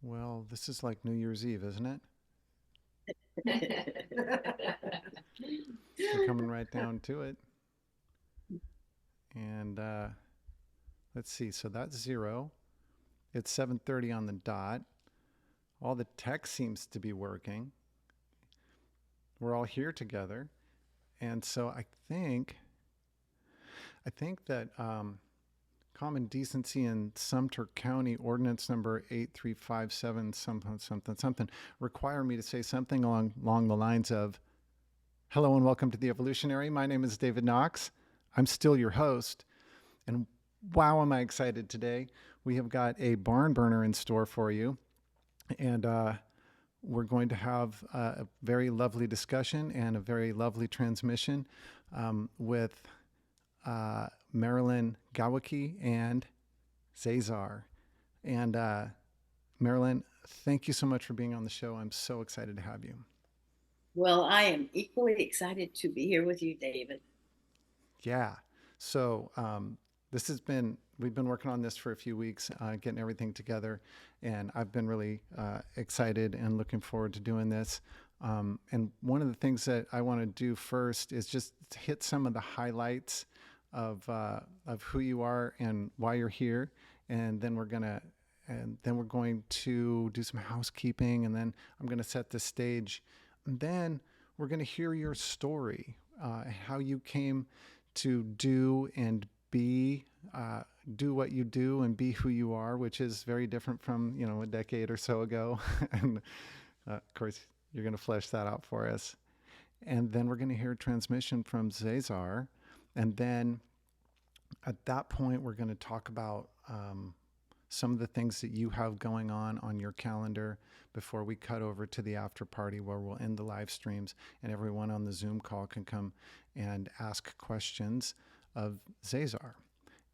Well, this is like New Year's Eve, isn't it? We're coming right down to it. And let's see. So that's zero. It's 7:30 on the dot. All the tech seems to be working. We're all here together. And so I think that common decency in Sumter County Ordinance number 8357 something something something require me to say something along the lines of hello and welcome to the Evolutionary. My name is David Knox. I'm still your host. And wow, am I excited today. We have got a barn burner in store for you. And we're going to have a very lovely discussion and a very lovely transmission with Marylin Gewacke and Zazar. And Marylin, thank you so much for being on the show. I'm so excited to have you. Well, I am equally excited to be here with you, David. Yeah. So we've been working on this for a few weeks, getting everything together, and I've been really excited and looking forward to doing this. And one of the things that I want to do first is just hit some of the highlights of who you are and why you're here, and then we're going to do some housekeeping, and then I'm going to set the stage, and then we're going to hear your story, how you came to do what you do and be who you are, which is very different from a decade or so ago. And of course, you're going to flesh that out for us. And then we're going to hear a transmission from Zazar, and then at that point, we're going to talk about some of the things that you have going on your calendar before we cut over to the after party where we'll end the live streams and everyone on the Zoom call can come and ask questions of Zazar.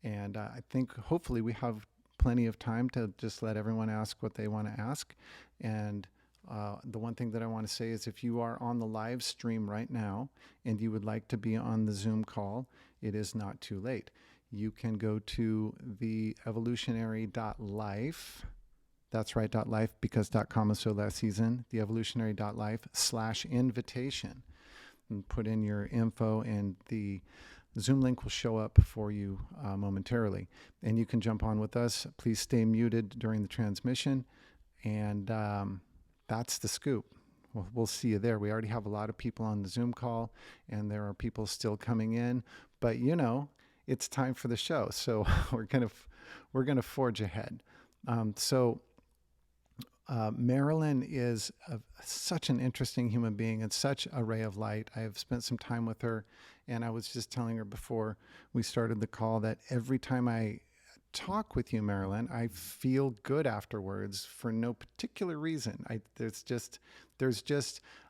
And I think hopefully we have plenty of time to just let everyone ask what they want to ask. And the one thing that I want to say is if you are on the live stream right now and you would like to be on the Zoom call, it is not too late. You can go to the evolutionary.life. That's right, .life, because .com is so last season. The evolutionary.life/invitation. And put in your info, and the Zoom link will show up for you momentarily. And you can jump on with us. Please stay muted during the transmission. And that's the scoop. We'll see you there. We already have a lot of people on the Zoom call, and there are people still coming in. But it's time for the show, so we're gonna forge ahead. So Marylin is such an interesting human being and such a ray of light. I have spent some time with her, and I was just telling her before we started the call that every time I talk with you, Marylin, I feel good afterwards for no particular reason. There's just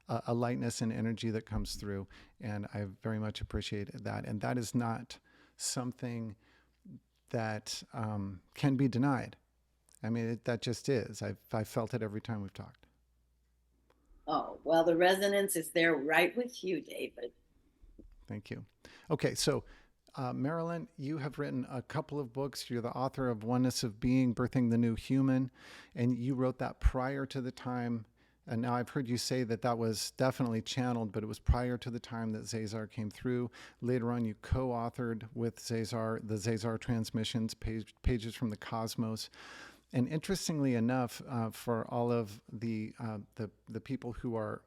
a lightness and energy that comes through, and I very much appreciate that. And that is not something that can be denied. I mean, that just is. I've felt it every time we've talked. Oh, well, the resonance is there right with you, David. Thank you. Okay, so Marylin, you have written a couple of books. You're the author of Oneness of Being, Birthing the New Human, and you wrote that prior to the time. And now I've heard you say that that was definitely channeled, but it was prior to the time that Zazar came through. Later on, you co-authored with Zazar the Zazar Transmissions, Pages from the Cosmos. And interestingly enough, for all of the people who are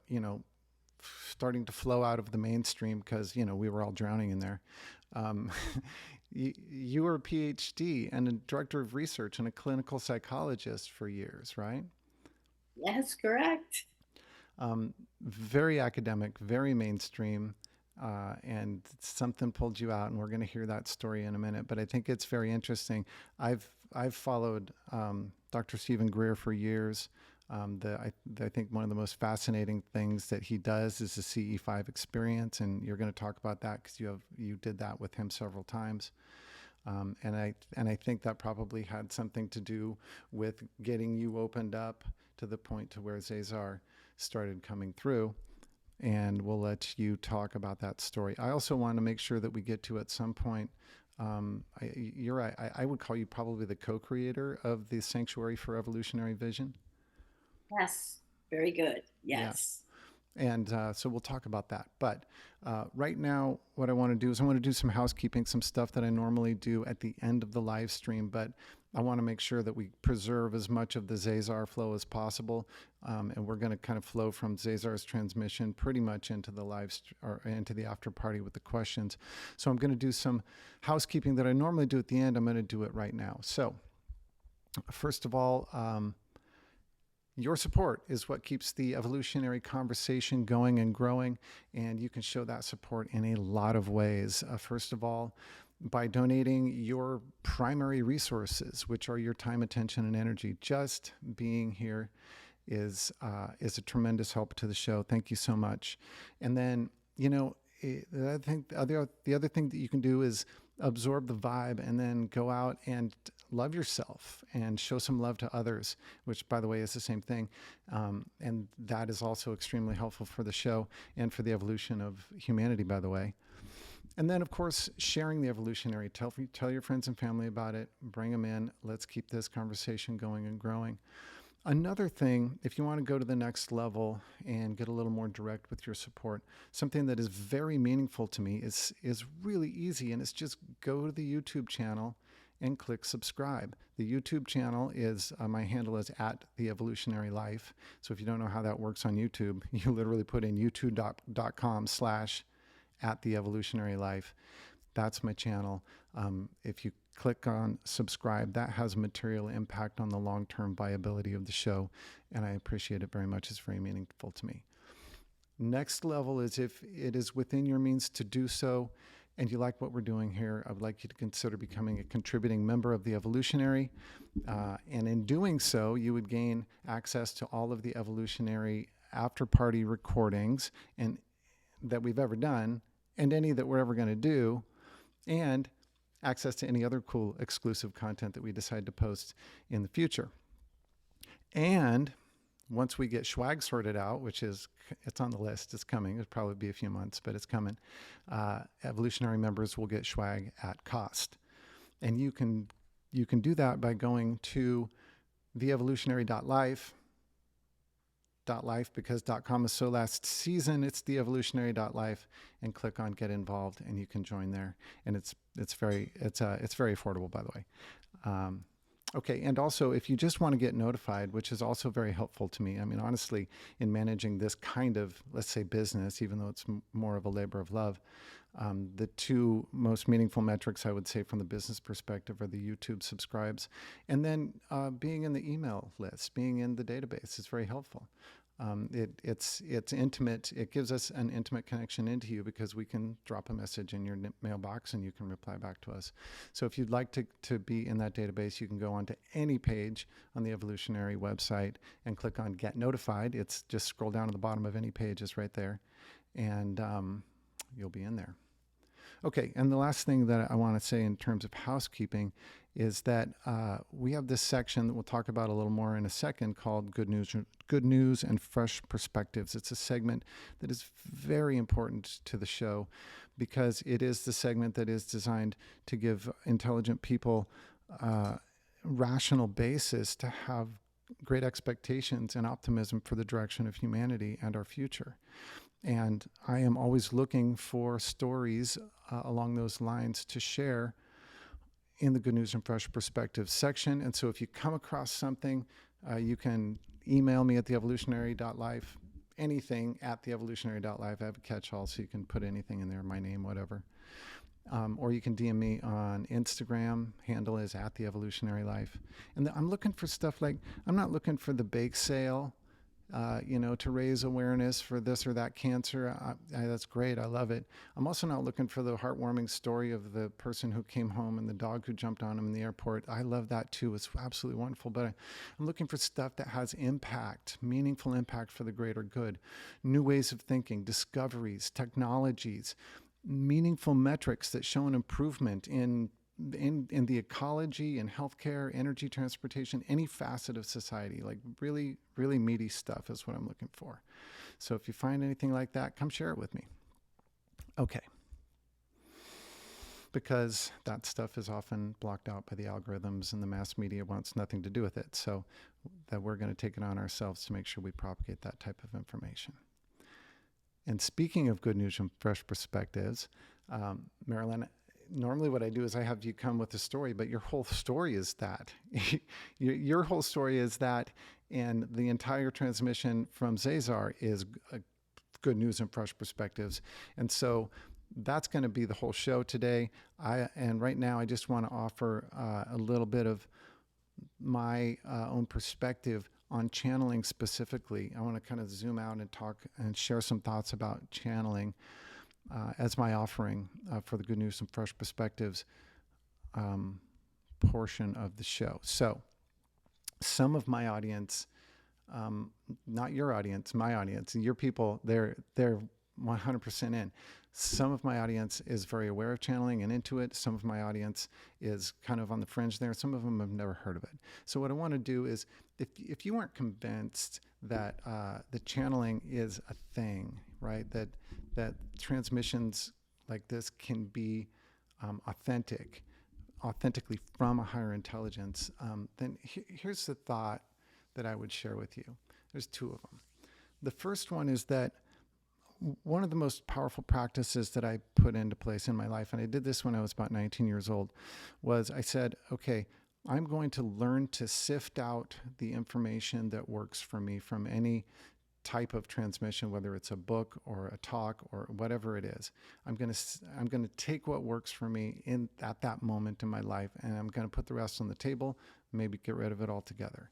starting to flow out of the mainstream because we were all drowning in there, um, you were a PhD and a director of research and a clinical psychologist for years, right? Yes, correct. Very academic, very mainstream, and something pulled you out, and we're going to hear that story in a minute. But I think it's very interesting. I've followed Dr. Stephen Greer for years. I think one of the most fascinating things that he does is the CE5 experience, and you're going to talk about that because you did that with him several times. And I think that probably had something to do with getting you opened up to the point to where Zazar started coming through. And we'll let you talk about that story. I also want to make sure that we get to at some point. You're right. I would call you probably the co-creator of the Sanctuary for Evolutionary Vision. Yes. Very good. Yeah. Yes. And so we'll talk about that. But right now, what I want to do is I want to do some housekeeping, some stuff that I normally do at the end of the live stream. But I want to make sure that we preserve as much of the Zazar flow as possible. And we're going to kind of flow from Zazar's transmission pretty much into the or into the after party with the questions. So I'm going to do some housekeeping that I normally do at the end. I'm going to do it right now. So first of all, your support is what keeps the evolutionary conversation going and growing, and you can show that support in a lot of ways. First of all, by donating your primary resources, which are your time, attention, and energy. Just being here is a tremendous help to the show. Thank you so much. And then, I think the other thing that you can do is absorb the vibe and then go out and love yourself and show some love to others, which, by the way, is the same thing. And that is also extremely helpful for the show and for the evolution of humanity, by the way. And then, of course, sharing the evolutionary. Tell your friends and family about it. Bring them in. Let's keep this conversation going and growing. Another thing, if you want to go to the next level and get a little more direct with your support, something that is very meaningful to me is really easy, and it's just go to the YouTube channel and click subscribe. The YouTube channel is, my handle is @TheEvolutionaryLife. So if you don't know how that works on YouTube, you literally put in youtube.com/@TheEvolutionaryLife. That's my channel. If you click on subscribe, that has material impact on the long-term viability of the show, and I appreciate it very much. It's very meaningful to me. Next level is if it is within your means to do so and you like what we're doing here, I would like you to consider becoming a contributing member of the Evolutionary. And in doing so, you would gain access to all of the Evolutionary after-party recordings and that we've ever done, and any that we're ever going to do, and access to any other cool exclusive content that we decide to post in the future. And once we get swag sorted out, which is, it's on the list, it's coming, it'll probably be a few months, but it's coming, Evolutionary members will get swag at cost. And you can do that by going to theevolutionary.life, because .com is so last season. It's theevolutionary.life, and click on get involved, and you can join there. And it's very affordable, by the way. Okay, and also if you just want to get notified, which is also very helpful to me. I mean, honestly, in managing this kind of, let's say, business, even though it's more of a labor of love, the two most meaningful metrics I would say from the business perspective are the YouTube subscribes, and then being in the email list, being in the database is very helpful. It's intimate. It gives us an intimate connection into you because we can drop a message in your mailbox and you can reply back to us. So if you'd like to be in that database, you can go onto any page on the Evolutionary website and click on Get Notified. It's just scroll down to the bottom of any page. It's right there. And you'll be in there. Okay, and the last thing that I want to say in terms of housekeeping is that we have this section that we'll talk about a little more in a second called Good News and Fresh Perspectives. It's a segment that is very important to the show because it is the segment that is designed to give intelligent people rational basis to have great expectations and optimism for the direction of humanity and our future. And I am always looking for stories along those lines to share in the Good News and Fresh Perspectives section. And so if you come across something, you can email me at theevolutionary.life, anything at theevolutionary.life. I have a catch-all, so you can put anything in there, my name, whatever. Or you can DM me on Instagram. Handle is at theevolutionarylife. And I'm looking for stuff like, I'm not looking for the bake sale, to raise awareness for this or that cancer. That's great. I love it. I'm also not looking for the heartwarming story of the person who came home and the dog who jumped on him in the airport. I love that too. It's absolutely wonderful. But I'm looking for stuff that has impact, meaningful impact for the greater good, new ways of thinking, discoveries, technologies, meaningful metrics that show an improvement in the ecology and healthcare, energy, transportation, any facet of society. Like really, really meaty stuff is what I'm looking for. So if you find anything like that, come share it with me. Okay. because that stuff is often blocked out by the algorithms and the mass media wants nothing to do with it. So that we're going to take it on ourselves to make sure we propagate that type of information. And speaking of good news and fresh perspectives, Marylin, normally what I do is I have you come with a story, but your whole story is that. Your whole story is that, and the entire transmission from Zazar is good news and fresh perspectives. And so that's going to be the whole show today. And right now I just want to offer a little bit of my own perspective on channeling specifically. I want to kind of zoom out and talk and share some thoughts about channeling as my offering for the good news and fresh perspectives portion of the show. So some of my audience, not your audience, my audience, your people, they're 100% in. Some of my audience is very aware of channeling and into it. Some of my audience is kind of on the fringe there. Some of them have never heard of it. So what I want to do is, if you aren't convinced that the channeling is a thing, right? That transmissions like this can be authentically from a higher intelligence, then here's the thought that I would share with you. There's two of them. The first one is that one of the most powerful practices that I put into place in my life, and I did this when I was about 19 years old, was I said, okay, I'm going to learn to sift out the information that works for me from any type of transmission, whether it's a book or a talk or whatever it is. I'm going to take what works for me at that moment in my life, and I'm going to put the rest on the table, maybe get rid of it altogether.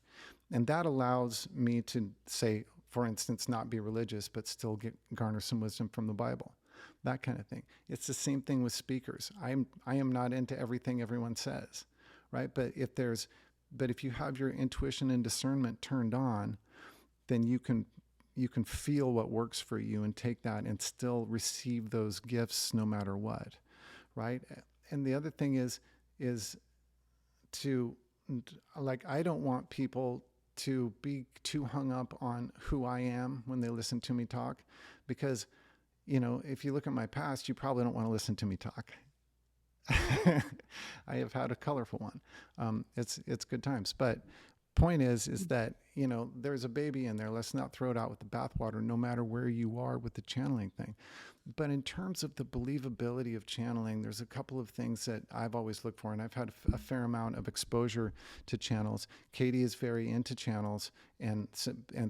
And that allows me to say, for instance, not be religious, but still garner some wisdom from the Bible, that kind of thing. It's the same thing with speakers. I am not into everything everyone says, right? But if you have your intuition and discernment turned on, then you can feel what works for you and take that and still receive those gifts no matter what, right? And the other thing is to, like, I don't want people to be too hung up on who I am when they listen to me talk, because, if you look at my past, you probably don't want to listen to me talk. I have had a colorful one. It's good times, but point is that, there's a baby in there. Let's not throw it out with the bathwater, no matter where you are with the channeling thing. But in terms of the believability of channeling, there's a couple of things that I've always looked for, and I've had a fair amount of exposure to channels. Katie is very into channels, and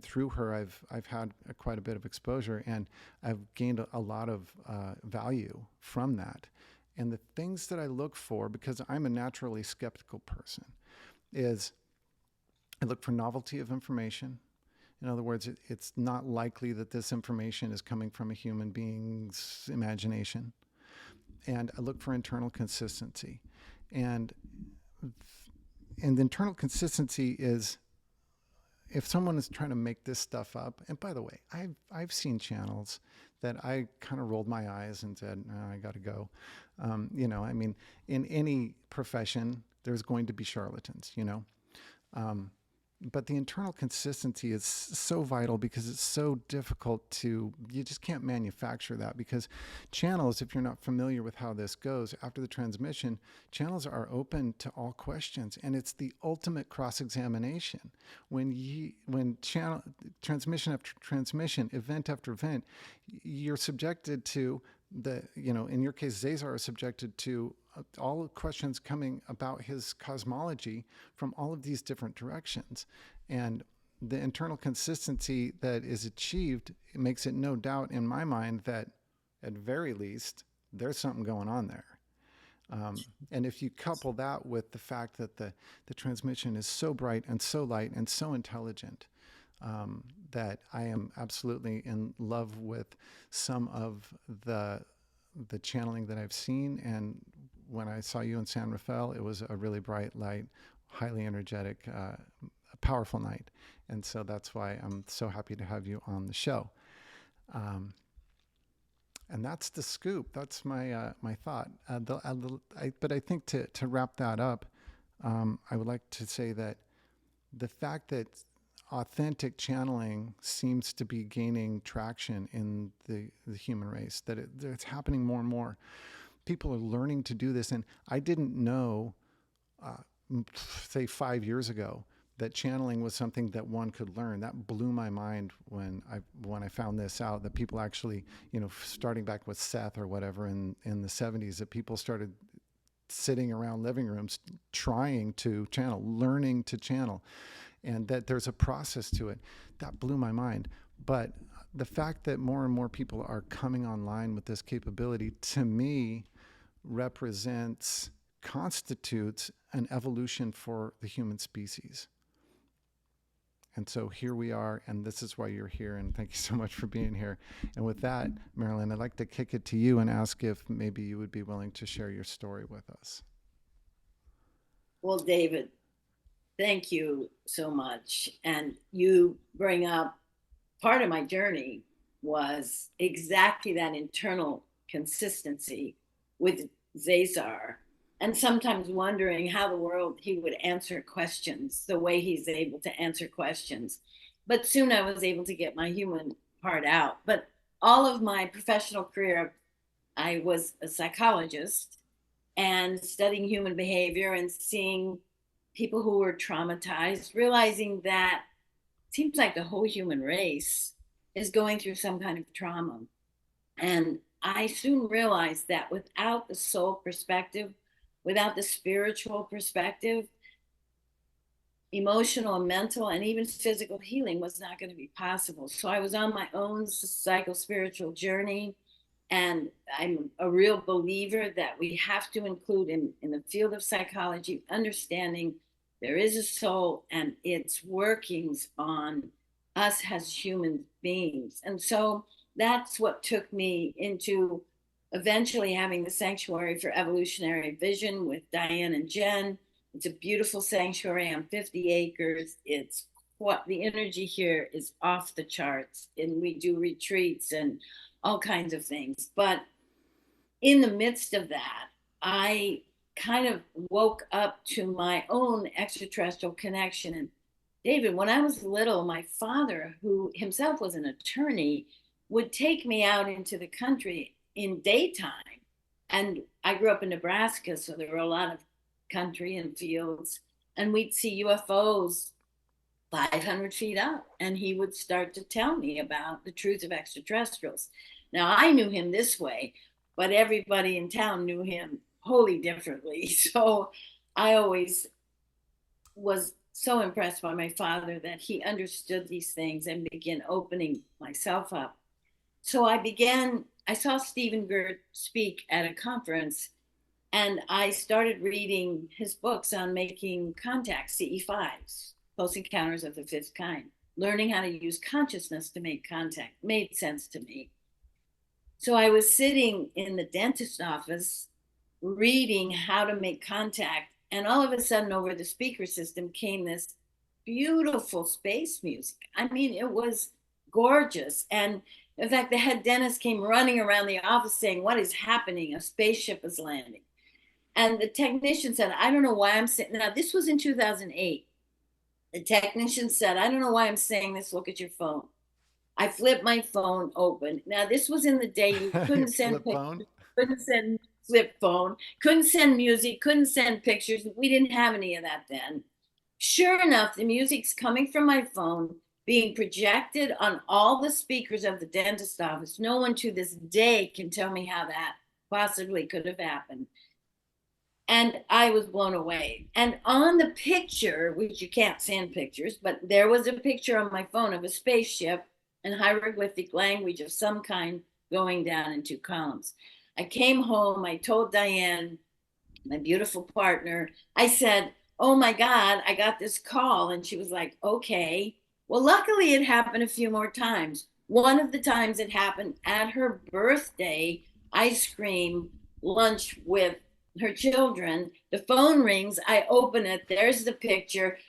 through her, I've had quite a bit of exposure, and I've gained a lot of value from that. And the things that I look for, because I'm a naturally skeptical person, is I look for novelty of information. In other words, it's not likely that this information is coming from a human being's imagination. And I look for internal consistency. And the internal consistency is, if someone is trying to make this stuff up, and by the way, I've seen channels that I kind of rolled my eyes and said, I got to go. In any profession, there's going to be charlatans, But the internal consistency is so vital, because it's so difficult you just can't manufacture that, because channels, if you're not familiar with how this goes, after the transmission, channels are open to all questions, and it's the ultimate cross-examination. When transmission after transmission, event after event, you're subjected to in your case, Zazar is subjected to all questions coming about his cosmology from all of these different directions. And the internal consistency that is achieved, it makes it no doubt in my mind that, at very least, there's something going on there. And if you couple that with the fact that the transmission is so bright and so light and so intelligent, that I am absolutely in love with some of the channeling that I've seen. And when I saw you in San Rafael, it was a really bright light, highly energetic, powerful night. And so that's why I'm so happy to have you on the show. And that's the scoop. That's my thought. But I think to wrap that up, I would like to say that the fact that authentic channeling seems to be gaining traction in the human race, that it's happening more and more. people are learning to do this. And I didn't know, say 5 years ago, that channeling was something that one could learn. That blew my mind when I found this out, that people actually, starting back with Seth or whatever in the 70s, that people started sitting around living rooms trying to channel, learning to channel, and that there's a process to it. That blew my mind. But the fact that more and more people are coming online with this capability, to me, constitutes an evolution for the human species. And so here we are, and this is why you're here, and thank you so much for being here. And with that, Marylin, I'd like to kick it to you and ask if maybe you would be willing to share your story with us. Well, David, thank you so much. And you bring up part of my journey was exactly that internal consistency with Zazar, and sometimes wondering how the world he would answer questions the way he's able to answer questions. But soon I was able to get my human part out. But all of my professional career, I was a psychologist and studying human behavior and seeing people who were traumatized, realizing that it seems like the whole human race is going through some kind of trauma. And I soon realized that without the soul perspective, without the spiritual perspective, emotional and mental and even physical healing was not going to be possible. So I was on my own psycho-spiritual journey. And I'm a real believer that we have to include in the field of psychology, understanding there is a soul and its workings on us as human beings. And so that's what took me into eventually having the Sanctuary for Evolutionary Vision with Diane and Jen. It's a beautiful sanctuary on 50 acres. It's what the energy here is off the charts, and we do retreats and all kinds of things. But in the midst of that, I kind of woke up to my own extraterrestrial connection. And David, when I was little, my father, who himself was an attorney, would take me out into the country in daytime. And I grew up in Nebraska, so there were a lot of country and fields, and we'd see UFOs 500 feet up, and he would start to tell me about the truth of extraterrestrials. Now, I knew him this way, but everybody in town knew him wholly differently. So I always was so impressed by my father that he understood these things and began opening myself up. So I saw Stephen Greer speak at a conference, and I started reading his books on making contact, CE5s, Close Encounters of the Fifth Kind. Learning how to use consciousness to make contact made sense to me. So I was sitting in the dentist office reading how to make contact, and all of a sudden over the speaker system came this beautiful space music. I mean, it was gorgeous. And in fact, the head dentist came running around the office saying, "What is happening? A spaceship is landing." And the technician said, "I don't know why I'm sitting." Now, this was in 2008. The technician said, "I don't know why I'm saying this. Look at your phone." I flipped my phone open. Now, this was in the day you couldn't send pictures, couldn't send flip phone, couldn't send music, couldn't send pictures. We didn't have any of that then. Sure enough, the music's coming from my phone, being projected on all the speakers of the dentist office. No one to this day can tell me how that possibly could have happened. And I was blown away. And on the picture, which you can't send pictures, but there was a picture on my phone of a spaceship in hieroglyphic language of some kind going down in 2 columns. I came home, I told Diane, my beautiful partner, I said, "Oh my God, I got this call." And she was like, "Okay." Well, luckily it happened a few more times. One of the times it happened at her birthday, ice cream, lunch with her children. The phone rings, I open it, there's the picture.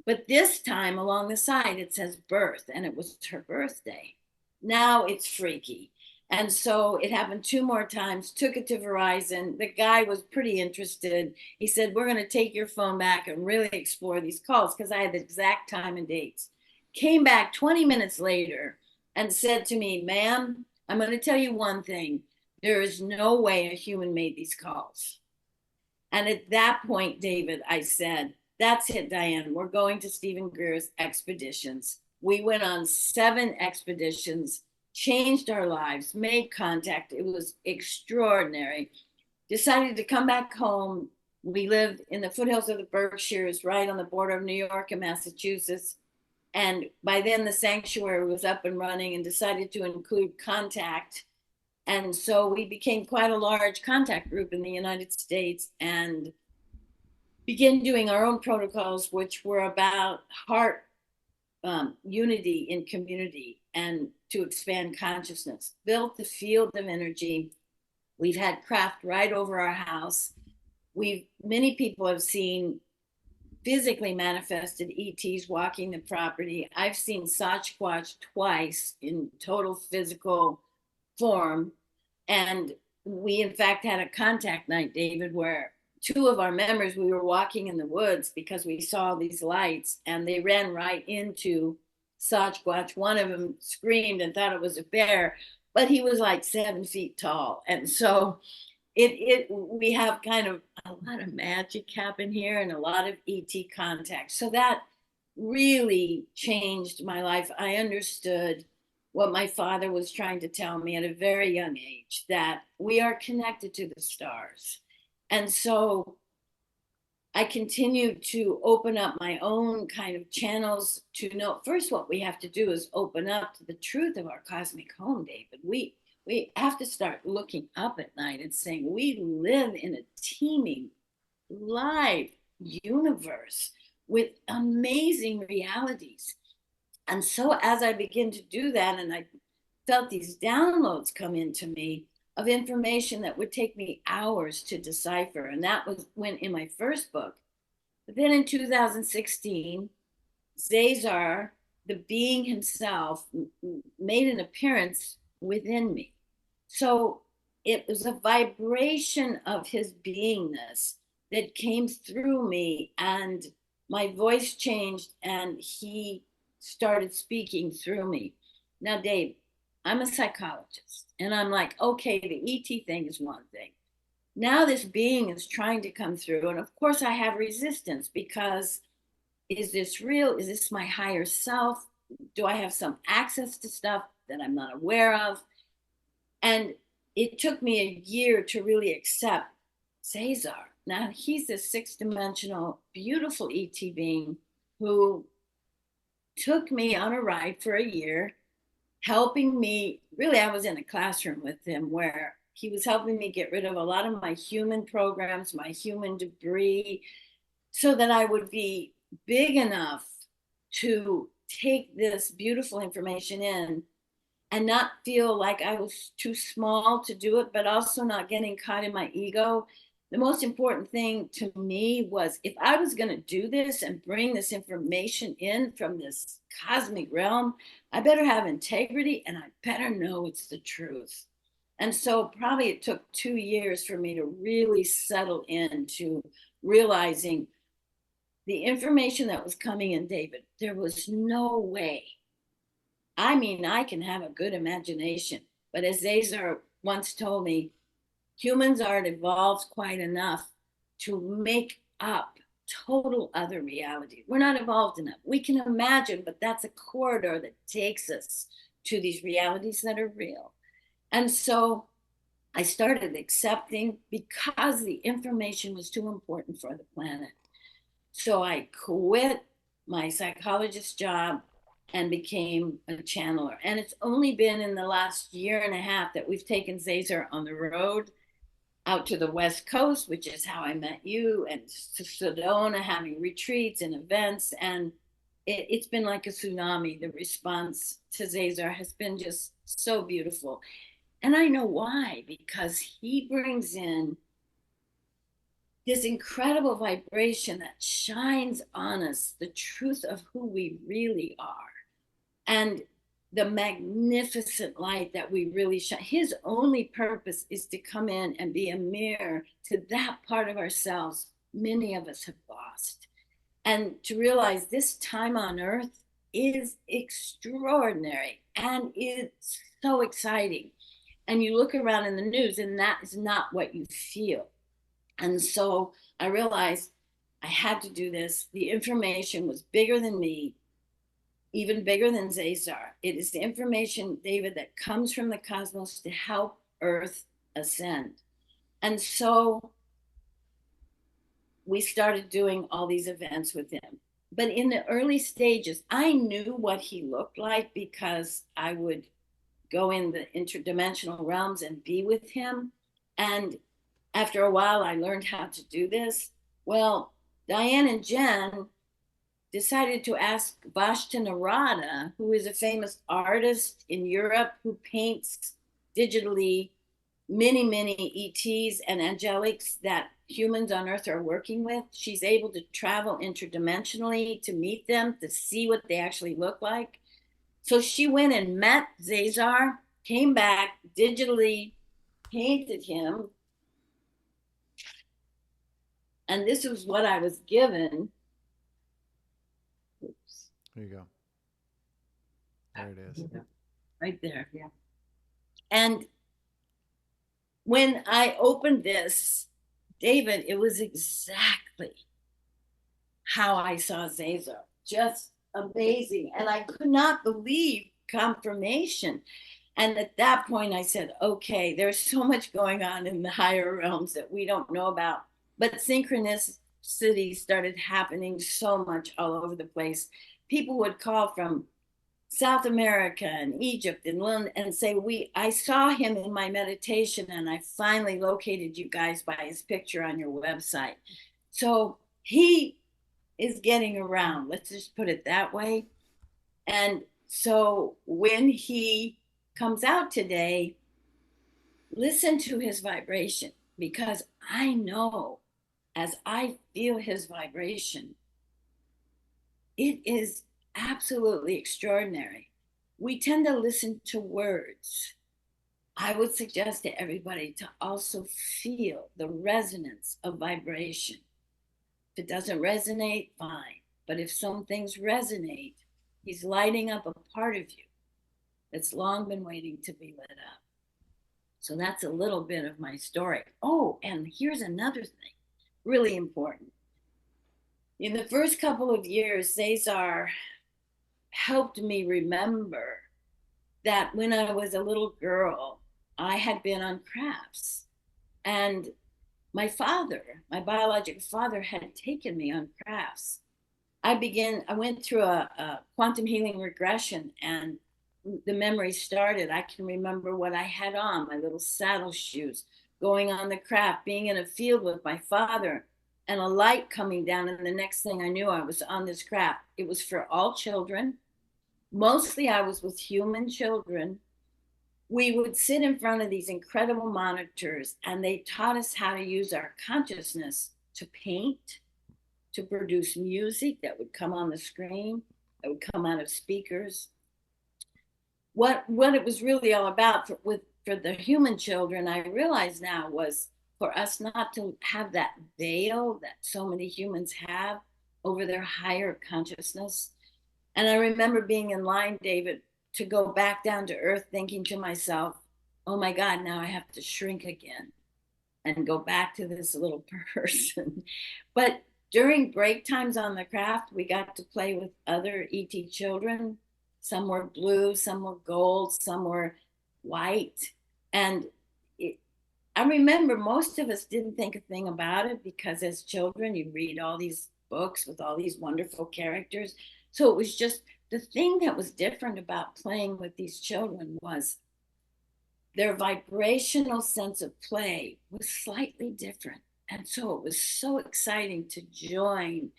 But this time along the side, it says birth, and it was her birthday. Now it's freaky. And so it happened 2 more times, took it to Verizon. The guy was pretty interested. He said, "We're going to take your phone back and really explore these calls," because I had the exact time and dates. Came back 20 minutes later and said to me, "Ma'am, I'm going to tell you one thing. There is no way a human made these calls. And at that point, David, I said, that's it, Diane. We're going to Stephen Greer's expeditions. We went on 7 expeditions, changed our lives, made contact. It was extraordinary. Decided to come back home. We lived in the foothills of the Berkshires, right on the border of New York and Massachusetts. And by then, the sanctuary was up and running, and decided to include contact. And so we became quite a large contact group in the United States and began doing our own protocols, which were about heart unity in community and to expand consciousness. Built the field of energy. We've had craft right over our house. Many people have seen physically manifested ETs walking the property. I've seen Sasquatch twice in total physical form. And we, in fact, had a contact night, David, where 2 of our members, we were walking in the woods because we saw these lights, and they ran right into Sasquatch. One of them screamed and thought it was a bear, but he was like 7 feet tall. And so we have kind of a lot of magic happen here and a lot of ET contact. So that really changed my life. I understood what my father was trying to tell me at a very young age, that we are connected to the stars. And so I continued to open up my own kind of channels to know first what we have to do is open up to the truth of our cosmic home, David. We have to start looking up at night and saying we live in a teeming, live universe with amazing realities. And so as I begin to do that, and I felt these downloads come into me of information that would take me hours to decipher. And that went in my first book. But then in 2016, Zazar, the being himself, made an appearance within me. So it was a vibration of his beingness that came through me, and my voice changed, and he started speaking through me. Now, Dave, I'm a psychologist, and I'm like, okay, the ET thing is one thing. Now this being is trying to come through, and of course I have resistance because is this real? Is this my higher self? Do I have some access to stuff that I'm not aware of? And it took me a year to really accept Zazar. Now he's this 6-dimensional, beautiful ET being who took me on a ride for a year, helping me. Really, I was in a classroom with him where he was helping me get rid of a lot of my human programs, my human debris, so that I would be big enough to take this beautiful information in and not feel like I was too small to do it, but also not getting caught in my ego. The most important thing to me was if I was going to do this and bring this information in from this cosmic realm, I better have integrity and I better know it's the truth. And so probably it took 2 years for me to really settle into realizing the information that was coming in, David. There was no way. I mean, I can have a good imagination, but as Zazar once told me, humans aren't evolved quite enough to make up total other reality. We're not evolved enough. We can imagine, but that's a corridor that takes us to these realities that are real. And so I started accepting because the information was too important for the planet. So I quit my psychologist job and became a channeler. And it's only been in the last year and a half that we've taken Zazar on the road out to the West Coast, which is how I met you, and to Sedona, having retreats and events. And it's been like a tsunami. The response to Zazar has been just so beautiful. And I know why, because he brings in this incredible vibration that shines on us the truth of who we really are. And the magnificent light that we really shine. His only purpose is to come in and be a mirror to that part of ourselves many of us have lost. And to realize this time on earth is extraordinary and it's so exciting. and you look around in the news and that is not what you feel. And so I realized I had to do this. The information was bigger than me, even bigger than Zazar. It is the information, David, that comes from the cosmos to help Earth ascend. And so we started doing all these events with him. But in the early stages, I knew what he looked like because I would go in the interdimensional realms and be with him. And after a while, I learned how to do this. Well, Diane and Jen decided to ask Vashta Narada, who is a famous artist in Europe who paints digitally many ETs and angelics that humans on Earth are working with. She's able to travel interdimensionally to meet them, to see what they actually look like. So she went and met Zazar, came back, digitally painted him. And this was what I was given. Oops. There you go. There it is. Right there. Yeah. And when I opened this, David, it was exactly how I saw Zaza. Just amazing. And I could not believe confirmation. And at that point, I said, okay, there's so much going on in the higher realms that we don't know about. But synchronicity started happening so much all over the place. People would call from South America and Egypt and London and say, I saw him in my meditation and I finally located you guys by his picture on your website. So he is getting around, let's just put it that way. And so when he comes out today, listen to his vibration, because I know as I feel his vibration, it is absolutely extraordinary. We tend to listen to words. I would suggest to everybody to also feel the resonance of vibration. If it doesn't resonate, fine. But if some things resonate, he's lighting up a part of you that's long been waiting to be lit up. So that's a little bit of my story. Oh, and here's another thing, really important. In the first couple of years, Zazar helped me remember that when I was a little girl, I had been on crafts. And my father, my biological father, had taken me on crafts. I went through a quantum healing regression, and the memory started. I can remember what I had on, my little saddle shoes, going on the craft, being in a field with my father, and a light coming down. And the next thing I knew, I was on this craft. It was for all children. Mostly I was with human children. We would sit in front of these incredible monitors, and they taught us how to use our consciousness to paint, to produce music that would come on the screen, that would come out of speakers. What it was really all about for the human children, I realize now, was for us not to have that veil that so many humans have over their higher consciousness. And I remember being in line, David, to go back down to earth, thinking to myself, oh my God, now I have to shrink again and go back to this little person. But during break times on the craft, we got to play with other ET children. Some were blue, some were gold, some were white. And I remember most of us didn't think a thing about it, because as children, you read all these books with all these wonderful characters. So it was just, the thing that was different about playing with these children was their vibrational sense of play was slightly different. And so it was so exciting to join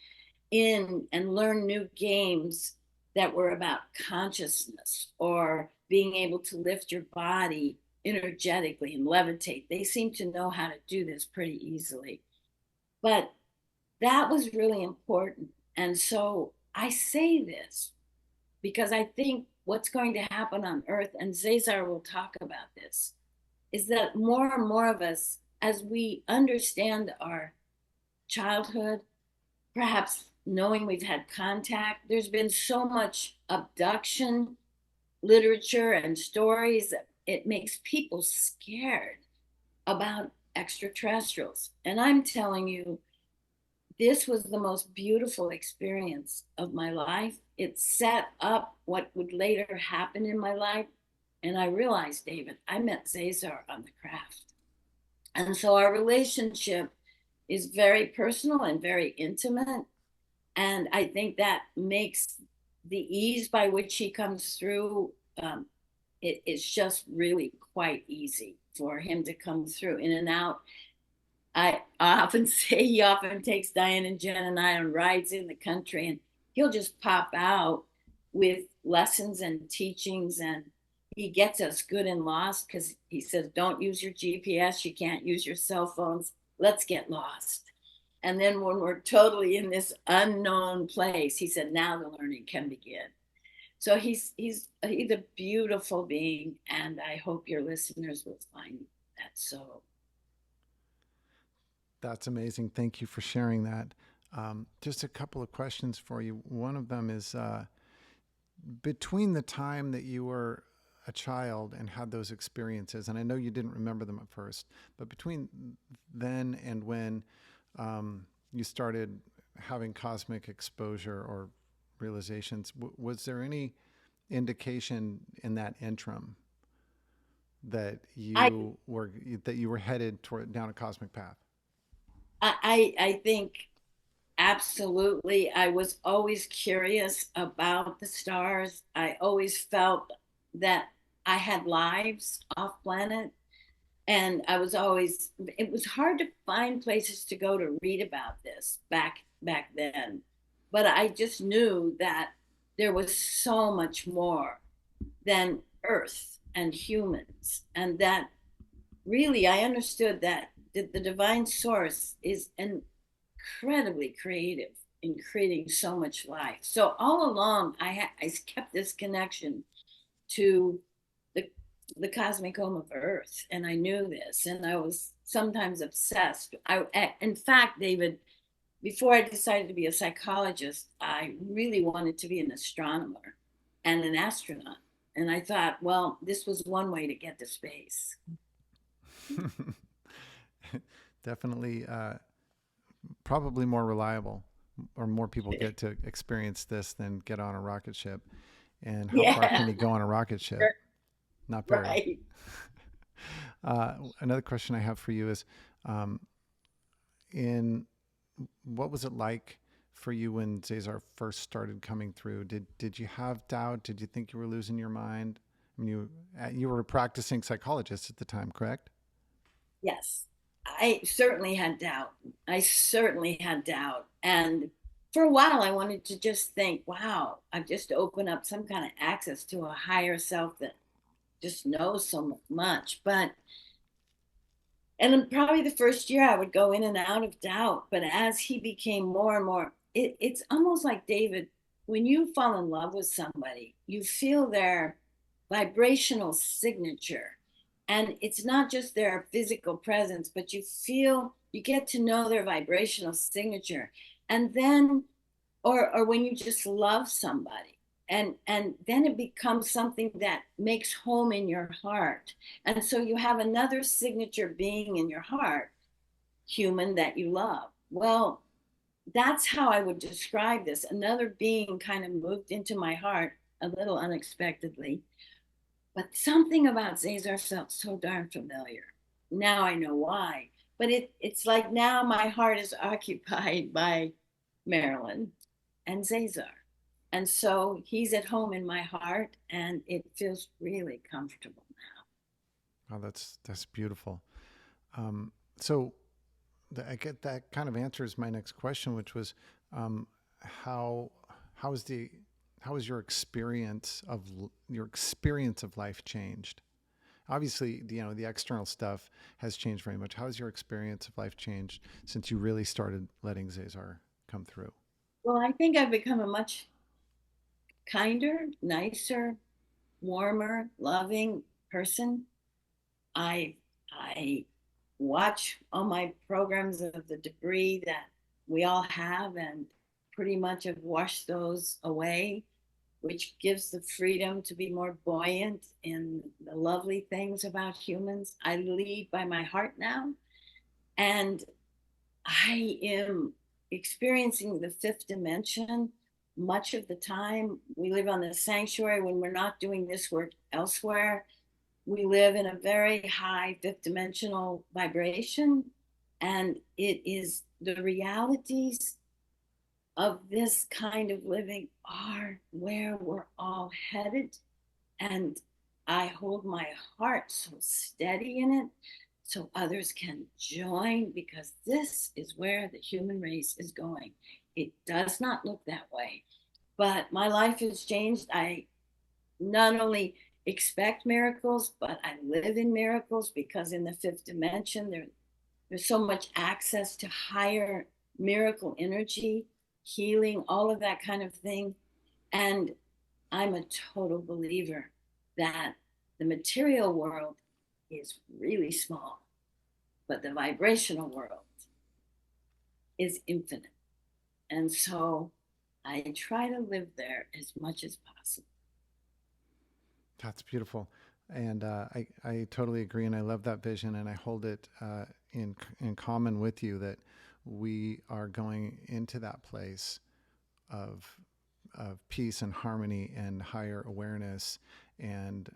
in and learn new games that were about consciousness, or being able to lift your body energetically and levitate. They seem to know how to do this pretty easily. But that was really important. And so I say this because I think what's going to happen on Earth, and Zazar will talk about this, is that more and more of us, as we understand our childhood, perhaps knowing we've had contact, there's been so much abduction literature and stories it makes people scared about extraterrestrials. And I'm telling you, this was the most beautiful experience of my life. It set up what would later happen in my life. And I realized, David, I met Zazar on the craft. And so our relationship is very personal and very intimate. And I think that makes the ease by which he comes through, it's just really quite easy for him to come through in and out. I often say he often takes Diane and Jen and I on rides in the country, and he'll just pop out with lessons and teachings, and he gets us good and lost because he says, don't use your GPS, you can't use your cell phones, let's get lost. And then when we're totally in this unknown place, he said, now the learning can begin. So he's a beautiful being, and I hope your listeners will find that so. That's amazing. Thank you for sharing that. Just a couple of questions for you. One of them is between the time that you were a child and had those experiences, and I know you didn't remember them at first, but between then and when you started having cosmic exposure or realizations, was there any indication in that interim that I you were headed toward down a cosmic path? I think absolutely. I was always curious about the stars. I always felt that I had lives off planet. And I was always, it was hard to find places to go to read about this back then. But I just knew that there was so much more than Earth and humans. And that really I understood that the divine source is incredibly creative in creating so much life. So all along, I kept this connection to the the cosmic home of Earth, and I knew this, and I was sometimes obsessed. In fact, David, before I decided to be a psychologist, I really wanted to be an astronomer and an astronaut. And I thought, well, this was one way to get to space. Definitely, probably more reliable, or more people get to experience this than get on a rocket ship. And how far can Yeah, you go on a rocket ship? Not very. right. Another question I have for you is, um, in what was it like for you when Zazar first started coming through? Did you have doubt? Did you think you were losing your mind? I mean, you were a practicing psychologist at the time, correct? Yes, I certainly had doubt. I certainly had doubt. And for a while, I wanted to just think, wow, I've just opened up some kind of access to a higher self that just knows so much. And then probably the first year, I would go in and out of doubt. But as he became more and more, it's almost like David, when you fall in love with somebody, you feel their vibrational signature. And it's not just their physical presence, but you get to know their vibrational signature. And then, or when you just love somebody, and then it becomes something that makes home in your heart. And so you have another signature being in your heart, human that you love. Well, that's how I would describe this. Another being kind of moved into my heart a little unexpectedly, but something about Zazar felt so darn familiar. Now I know why. But it's like now my heart is occupied by Marylin and Zazar. And so he's at home in my heart, and it feels really comfortable Oh, that's beautiful. So I get that kind of answers my next question, which was, um, how how is the how is your experience of life changed? Obviously, the external stuff has changed very much. How has your experience of life changed since you really started letting Zazar come through? now. Well, I think I've become a much kinder, nicer, warmer, loving person. I watch all my programs of the debris that we all have and pretty much have washed those away which gives the freedom to be more buoyant in the lovely things about humans. I lead by my heart now, and I am experiencing the fifth dimension much of the time. We live on the sanctuary when we're not doing this work elsewhere. We live in a very high fifth dimensional vibration, and it is the realities of this kind of living are where we're all headed. And I hold my heart so steady in it so others can join, because this is where the human race is going. It does not look that way, but my life has changed. I not only expect miracles, but I live in miracles, because in the fifth dimension, there's so much access to higher miracle energy, healing, all of that kind of thing. And I'm a total believer that the material world is really small, but the vibrational world is infinite. And so I try to live there as much as possible. That's beautiful. And I totally agree. And I love that vision. And I hold it in common with you that we are going into that place of, of peace and harmony and higher awareness and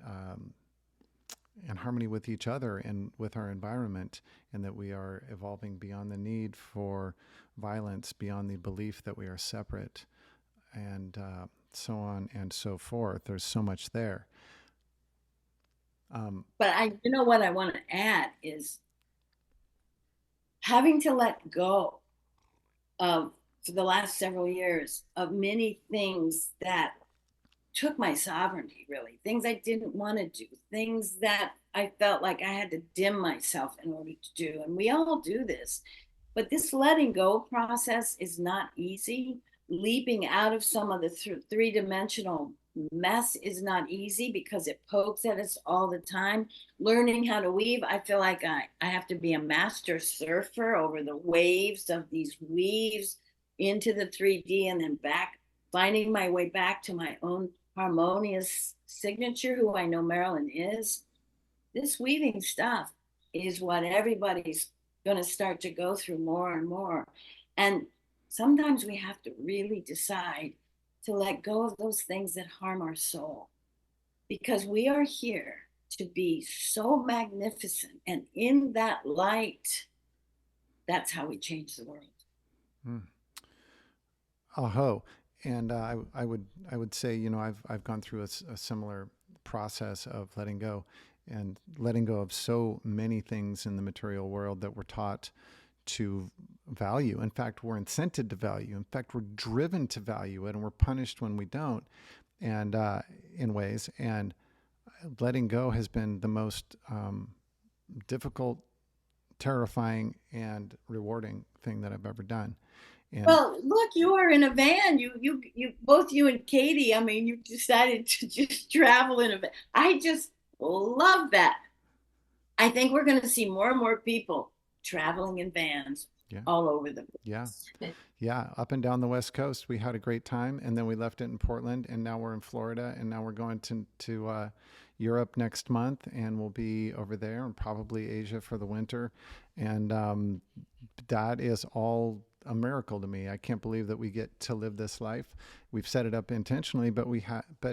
harmony with each other and with our environment, and that we are evolving beyond the need for violence, beyond the belief that we are separate, and so on and so forth. There's so much there. But you know what I want to add is having to let go of, for the last several years, of many things that took my sovereignty, really, things I didn't want to do, things that I felt like I had to dim myself in order to do. And we all do this. But this letting go process is not easy. Leaping out of some of the three-dimensional mess is not easy, because it pokes at us all the time. Learning how to weave, I feel like I have to be a master surfer over the waves of these weaves into the 3D and then back, finding my way back to my own harmonious signature, who I know Marylin is. This weaving stuff is what everybody's going to start to go through more and more. And sometimes we have to really decide to let go of those things that harm our soul, because we are here to be so magnificent. And in that light, that's how we change the world. Mm. Aho. And I would say, you know, I've gone through a similar process of letting go, and letting go of so many things in the material world that we're taught to value. In fact, we're incented to value. In fact, we're driven to value it, and we're punished when we don't, and in ways. And letting go has been the most difficult, terrifying, and rewarding thing that I've ever done. And well, look, you are in a van. Both you and Katie. I mean, you decided to just travel in a van. I just love that. I think we're going to see more and more people traveling in vans yeah, all over the yeah, place. yeah, up and down the West Coast, we had a great time, and then we left it in Portland, and now we're in Florida, and now we're going to Europe next month, and we'll be over there, and probably Asia for the winter, and that is all a miracle to me. I can't believe that we get to live this life. We've set it up intentionally, but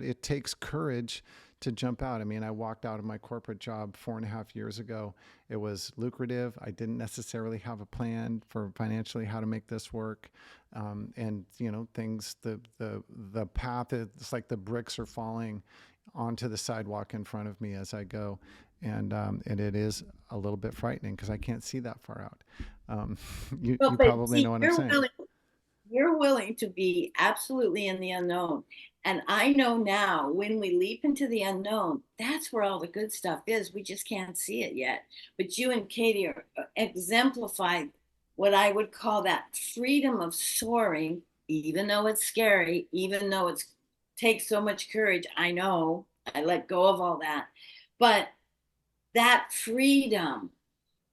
it takes courage to jump out. I mean, I walked out of my corporate job 4.5 years ago. It was lucrative. I didn't necessarily have a plan for financially how to make this work. And you know, things, the path, it's like the bricks are falling onto the sidewalk in front of me as I go. And it is a little bit frightening because I can't see that far out. Well, You but probably know see, what I'm saying. you're willing to be absolutely in the unknown. And I know now, when we leap into the unknown, that's where all the good stuff is. We just can't see it yet. But you and Katie are exemplified what I would call that freedom of soaring, even though it's scary, even though it takes so much courage. I know I let go of all that. But that freedom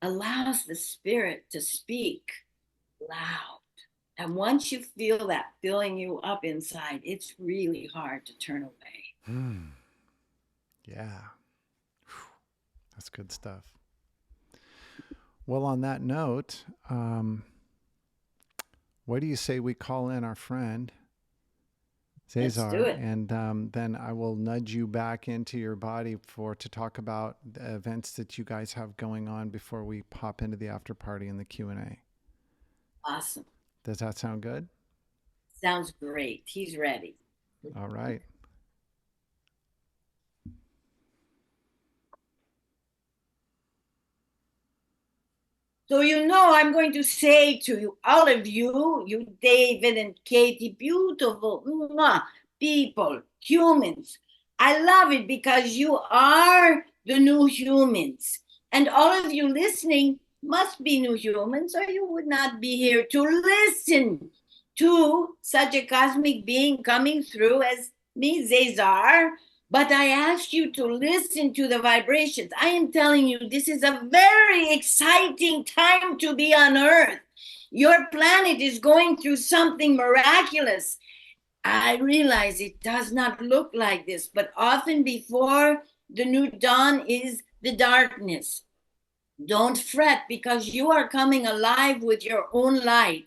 allows the spirit to speak loud. And once you feel that filling you up inside, it's really hard to turn away. Yeah. That's good stuff. Well, on that note, what do you say we call in our friend Let's do Zazar, it. and then I will nudge you back into your body to talk about the events that you guys have going on before we pop into the after party and the Q&A. Awesome. Does that sound good? Sounds great. He's ready. All right. So, I'm going to say to you, all of you, you David and Katie, beautiful people, humans. I love it because you are the new humans. And all of you listening must be new humans, or you would not be here to listen to such a cosmic being coming through as me, Zazar. But I ask you to listen to the vibrations. I am telling you, this is a very exciting time to be on Earth. Your planet is going through something miraculous. I realize it does not look like this, but often before the new dawn is the darkness. Don't fret, because you are coming alive with your own light.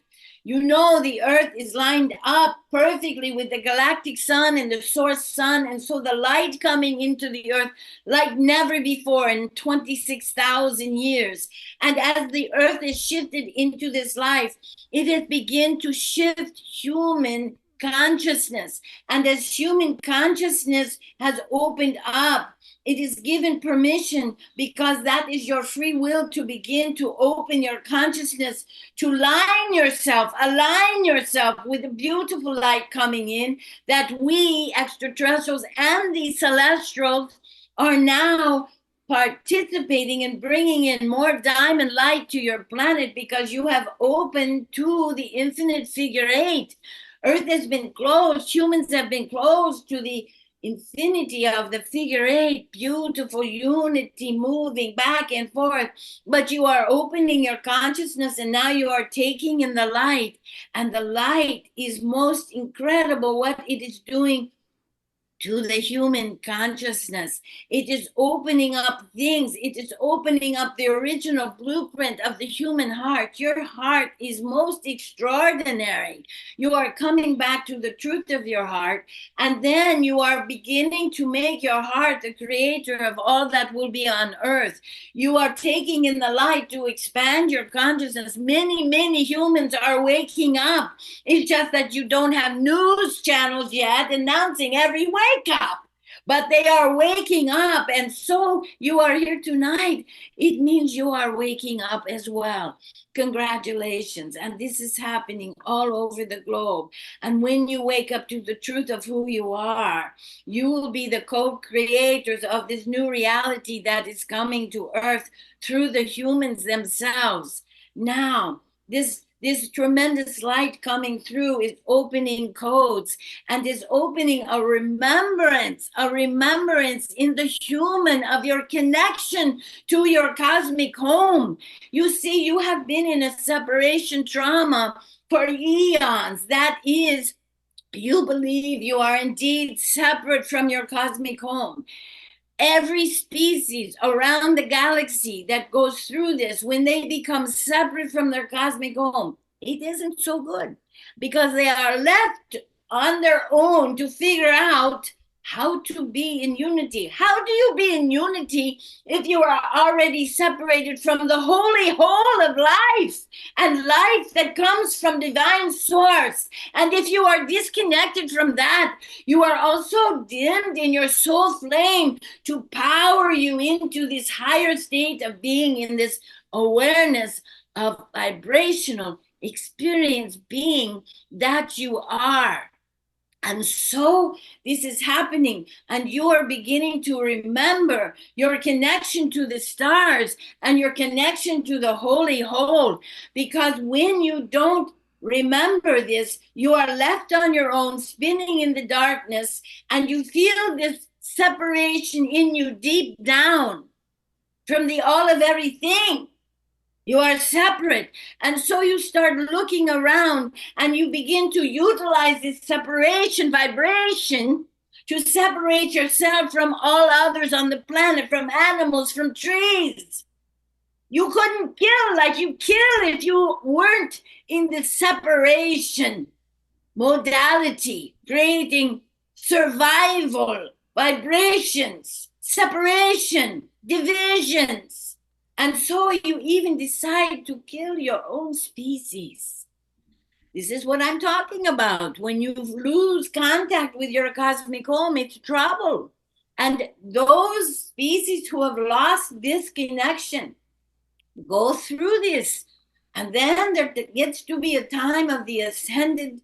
The earth is lined up perfectly with the galactic sun and the source sun. And so the light coming into the earth like never before in 26,000 years. And as the earth is shifted into this life, it has begun to shift human consciousness. And as human consciousness has opened up, it is given permission, because that is your free will, to begin to open your consciousness, to align yourself with the beautiful light coming in, that we extraterrestrials and the celestials are now participating in bringing in more diamond light to your planet, because you have opened to the infinite figure eight. Earth has been closed, humans have been closed to the infinity of the figure eight, beautiful unity moving back and forth. But you are opening your consciousness, and now you are taking in the light. And the light is most incredible what it is doing to the human consciousness. It is opening up things. It is opening up the original blueprint of the human heart. Your heart is most extraordinary. You are coming back to the truth of your heart, and then you are beginning to make your heart the creator of all that will be on earth. You are taking in the light to expand your consciousness. Many, many humans are waking up. It's just that you don't have news channels yet announcing every wake up. But they are waking up. And so you are here tonight. It means you are waking up as well. Congratulations. And this is happening all over the globe. And when you wake up to the truth of who you are, you will be the co-creators of this new reality that is coming to earth through the humans themselves. Now, this tremendous light coming through is opening codes, and is opening a remembrance in the human of your connection to your cosmic home. You see, you have been in a separation trauma for eons. That is, you believe you are indeed separate from your cosmic home. Every species around the galaxy that goes through this, when they become separate from their cosmic home, it isn't so good, because they are left on their own to figure out how to be in unity. How do you be in unity if you are already separated from the holy whole of life and life that comes from divine source? And if you are disconnected from that, you are also dimmed in your soul flame to power you into this higher state of being, in this awareness of vibrational experience being that you are. And so this is happening, and you are beginning to remember your connection to the stars and your connection to the holy whole. Because when you don't remember this, you are left on your own, spinning in the darkness, and you feel this separation in you deep down from the all of everything. You are separate. And so you start looking around and you begin to utilize this separation vibration to separate yourself from all others on the planet, from animals, from trees. You couldn't kill like you kill if you weren't in the separation modality, creating survival, vibrations, separation, divisions. And so you even decide to kill your own species. This is what I'm talking about. When you lose contact with your cosmic home, it's trouble. And those species who have lost this connection go through this. And then there gets to be a time of the ascended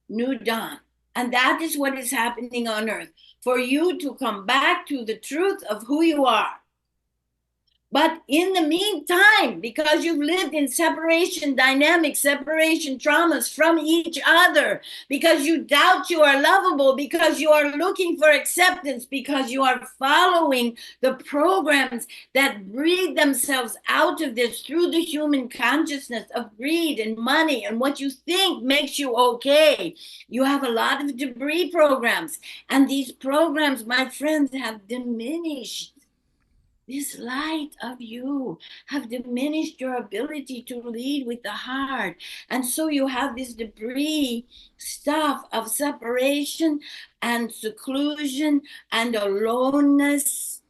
new dawn. And that is what is happening on earth, for you to come back to the truth of who you are. But in the meantime, because you've lived in separation dynamics, separation traumas from each other, because you doubt you are lovable, because you are looking for acceptance, because you are following the programs that breed themselves out of this through the human consciousness of greed and money and what you think makes you okay. You have a lot of debris programs. And these programs, my friends, have diminished this light of you, have diminished your ability to lead with the heart. And so you have this debris stuff of separation and seclusion and aloneness.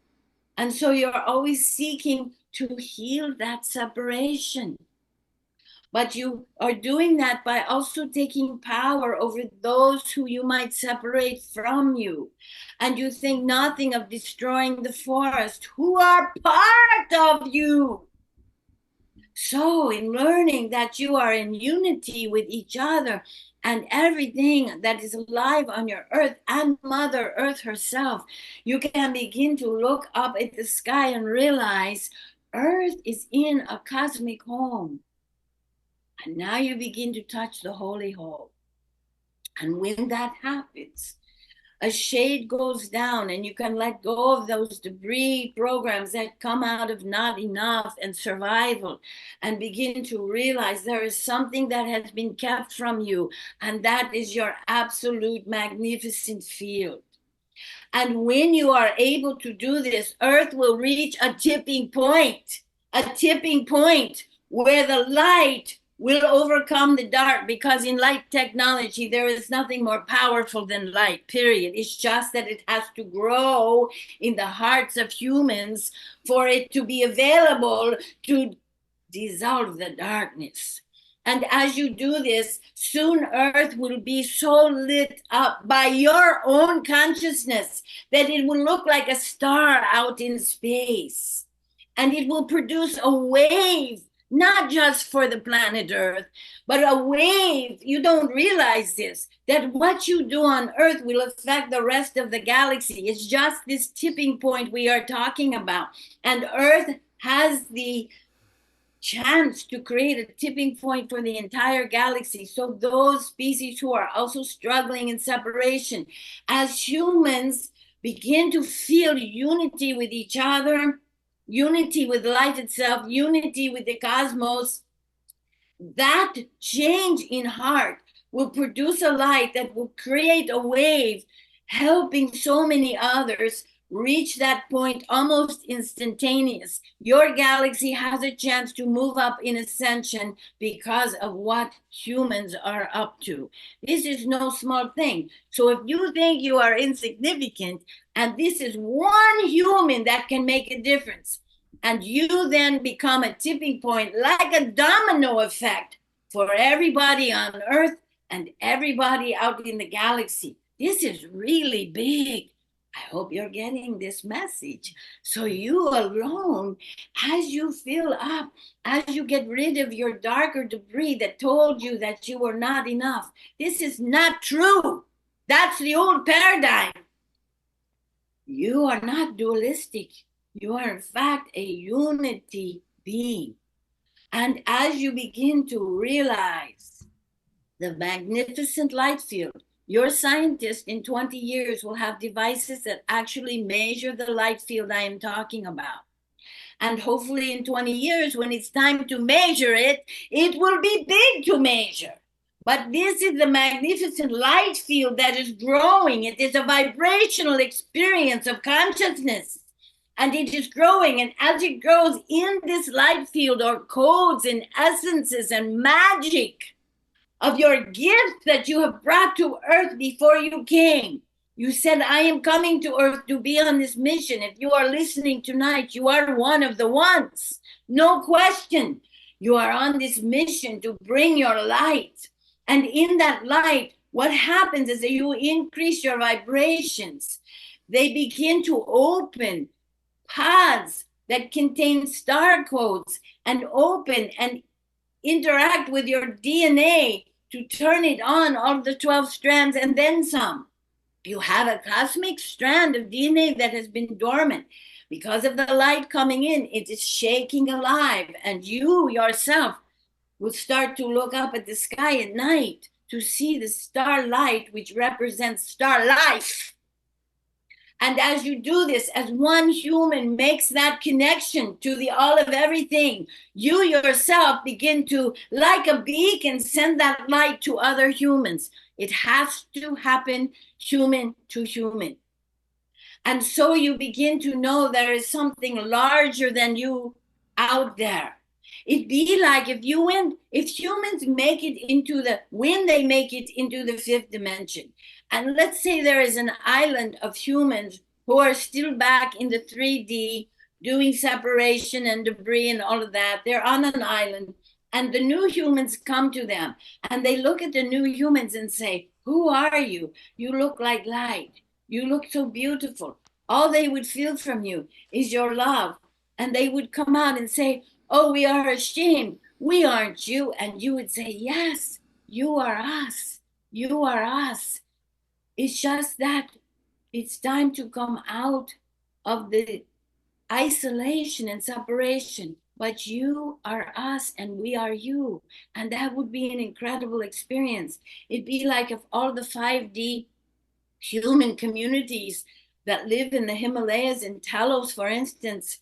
And so you're always seeking to heal that separation. But you are doing that by also taking power over those who you might separate from you. And you think nothing of destroying the forest, who are part of you. So, in learning that you are in unity with each other and everything that is alive on your earth and Mother Earth herself, you can begin to look up at the sky and realize Earth is in a cosmic home. And now you begin to touch the holy hole. And when that happens, a shade goes down and you can let go of those debris programs that come out of not enough and survival and begin to realize there is something that has been kept from you, and that is your absolute magnificent field. And when you are able to do this, Earth will reach a tipping point where the light will overcome the dark, because in light technology, there is nothing more powerful than light, period. It's just that it has to grow in the hearts of humans for it to be available to dissolve the darkness. And as you do this, soon Earth will be so lit up by your own consciousness that it will look like a star out in space. And it will produce a wave, not just for the planet Earth, but a wave. You don't realize this, that what you do on Earth will affect the rest of the galaxy. It's just this tipping point we are talking about. And Earth has the chance to create a tipping point for the entire galaxy. So those species who are also struggling in separation, as humans begin to feel unity with each other, unity with light itself, unity with the cosmos, that change in heart will produce a light that will create a wave, helping so many others reach that point almost instantaneous. Your galaxy has a chance to move up in ascension because of what humans are up to. This is no small thing. So if you think you are insignificant, and this is one human that can make a difference, and you then become a tipping point, like a domino effect for everybody on Earth and everybody out in the galaxy. This is really big. I hope you're getting this message. So you alone, as you fill up, as you get rid of your darker debris that told you that you were not enough, this is not true. That's the old paradigm. You are not dualistic. You are, in fact, a unity being. And as you begin to realize the magnificent light field, your scientist in 20 years will have devices that actually measure the light field I am talking about. And hopefully in 20 years, when it's time to measure it, it will be big to measure. But this is the magnificent light field that is growing. It is a vibrational experience of consciousness. And it is growing. And as it grows in this light field are codes and essences and magic of your gifts that you have brought to earth before you came. You said, I am coming to earth to be on this mission. If you are listening tonight, you are one of the ones. No question. You are on this mission to bring your light. And in that light, what happens is that you increase your vibrations. They begin to open paths that contain star codes and open and interact with your DNA to turn it on, all the 12 strands and then some. You have a cosmic strand of DNA that has been dormant. Because of the light coming in, it is shaking alive. And you yourself will start to look up at the sky at night to see the star light, which represents star life. And as you do this, as one human makes that connection to the all of everything, you yourself begin to, like a beacon, send that light to other humans. It has to happen human to human. And so you begin to know there is something larger than you out there. It'd be like if humans make it when they make it into the fifth dimension. And let's say there is an island of humans who are still back in the 3D doing separation and debris and all of that. They're on an island and the new humans come to them and they look at the new humans and say, who are you? You look like light. You look so beautiful. All they would feel from you is your love. And they would come out and say, oh, we are ashamed. We aren't you. And you would say, yes, you are us. You are us. It's just that it's time to come out of the isolation and separation. But you are us and we are you. And that would be an incredible experience. It'd be like if all the 5D human communities that live in the Himalayas in Talos, for instance,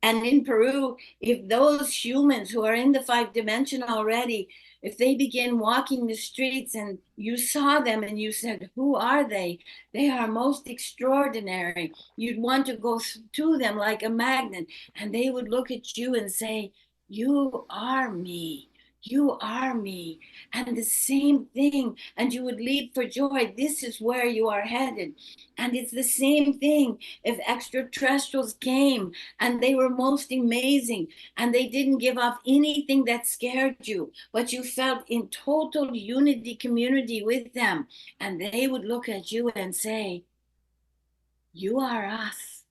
and in Peru, if those humans who are in the 5th dimension already, if they begin walking the streets and you saw them and you said, who are they? They are most extraordinary. You'd want to go to them like a magnet and they would look at you and say, you are me. You are me. And the same thing. And you would leap for joy. This is where you are headed. And it's the same thing if extraterrestrials came and they were most amazing and they didn't give up anything that scared you, but you felt in total unity community with them. And they would look at you and say, you are us.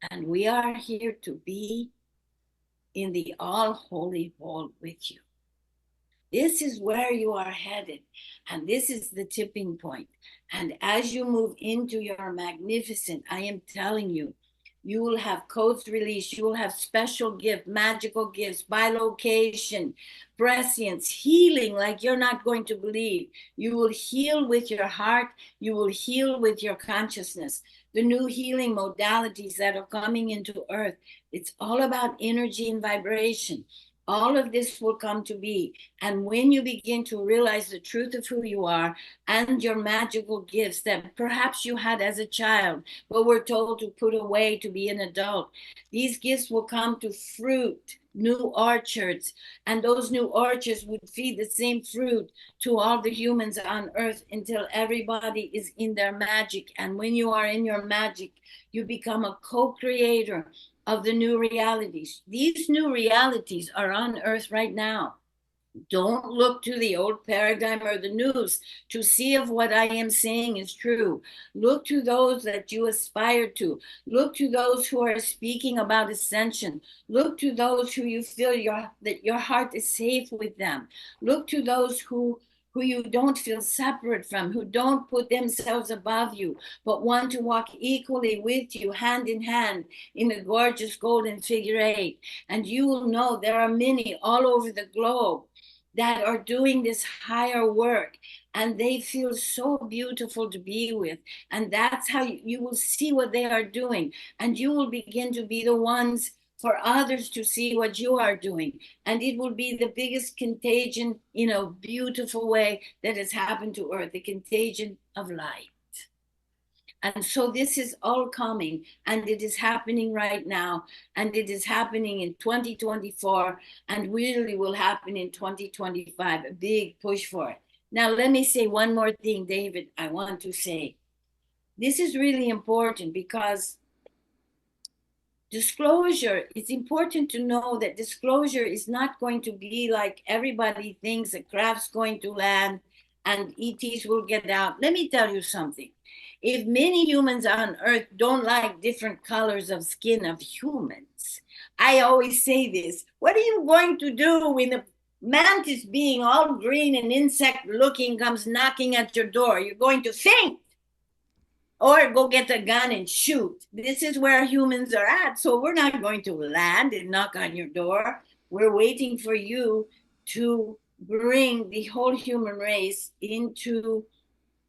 And we are here to be in the all holy hall with you. This is where you are headed. And this is the tipping point. And as you move into your magnificent, I am telling you, you will have codes released. You will have special gifts, magical gifts, bilocation, prescience, healing like you're not going to believe. You will heal with your heart. You will heal with your consciousness. The new healing modalities that are coming into earth, it's all about energy and vibration. All of this will come to be. And when you begin to realize the truth of who you are and your magical gifts that perhaps you had as a child, but were told to put away to be an adult, these gifts will come to fruit, new orchards. And those new orchards would feed the same fruit to all the humans on earth until everybody is in their magic. And when you are in your magic, you become a co-creator of the new realities. These new realities are on earth right now. Don't look to the old paradigm or the news to see if what I am saying is true. Look to those that you aspire to. Look to those who are speaking about ascension. Look to those who you feel that your heart is safe with them. Look to those who you don't feel separate from, who don't put themselves above you, but want to walk equally with you, hand in hand, in a gorgeous golden figure 8. And you will know there are many all over the globe that are doing this higher work, and they feel so beautiful to be with. And that's how you will see what they are doing. And you will begin to be the ones for others to see what you are doing. And it will be the biggest contagion in a beautiful way that has happened to Earth, the contagion of light. And so this is all coming, and it is happening right now, and it is happening in 2024, and really will happen in 2025, a big push for it. Now, let me say one more thing, David, I want to say. This is really important because disclosure, it's important to know that disclosure is not going to be like everybody thinks a craft's going to land and ETs will get out. Let me tell you something. If many humans on Earth don't like different colors of skin of humans, I always say this, what are you going to do when a mantis being all green and insect looking comes knocking at your door? You're going to faint or go get a gun and shoot. This is where humans are at. So we're not going to land and knock on your door. We're waiting for you to bring the whole human race into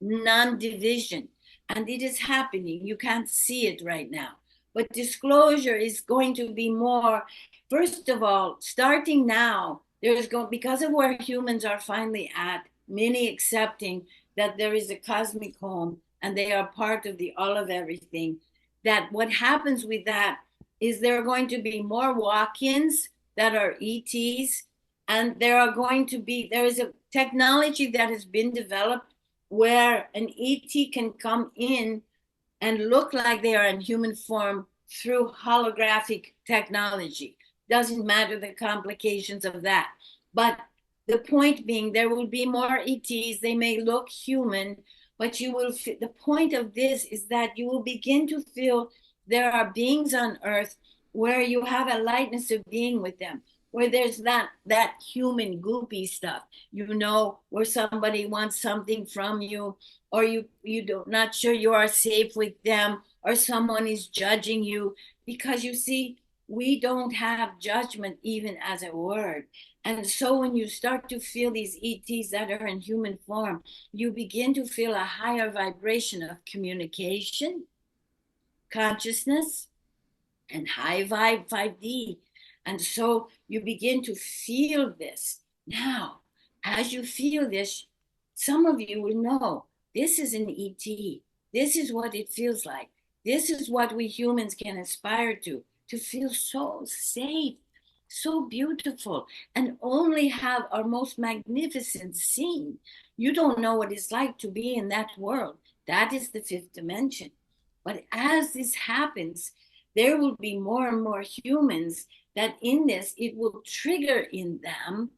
non-division. And it is happening. You can't see it right now. But disclosure is going to be more, first of all, starting now, there's going, because of where humans are finally at, many accepting that there is a cosmic home and they are part of the all of everything, that what happens with that is there are going to be more walk-ins that are ETs, and there is a technology that has been developed where an ET can come in and look like they are in human form through holographic technology. Doesn't matter the complications of that. But the point being, there will be more ETs. They may look human, but the point of this is that you will begin to feel there are beings on Earth where you have a lightness of being with them, where there's that human goopy stuff, where somebody wants something from you, or not sure you are safe with them, or someone is judging you, because you see, we don't have judgment even as a word. And so when you start to feel these ETs that are in human form, you begin to feel a higher vibration of communication, consciousness, and high vibe 5D. And so you begin to feel this. Now, as you feel this, some of you will know this is an ET. This is what it feels like. This is what we humans can aspire to feel so safe, so beautiful, and only have our most magnificent scene. You don't know what it's like to be in that world. That is the fifth dimension. But as this happens, there will be more and more humans that in this, it will trigger in them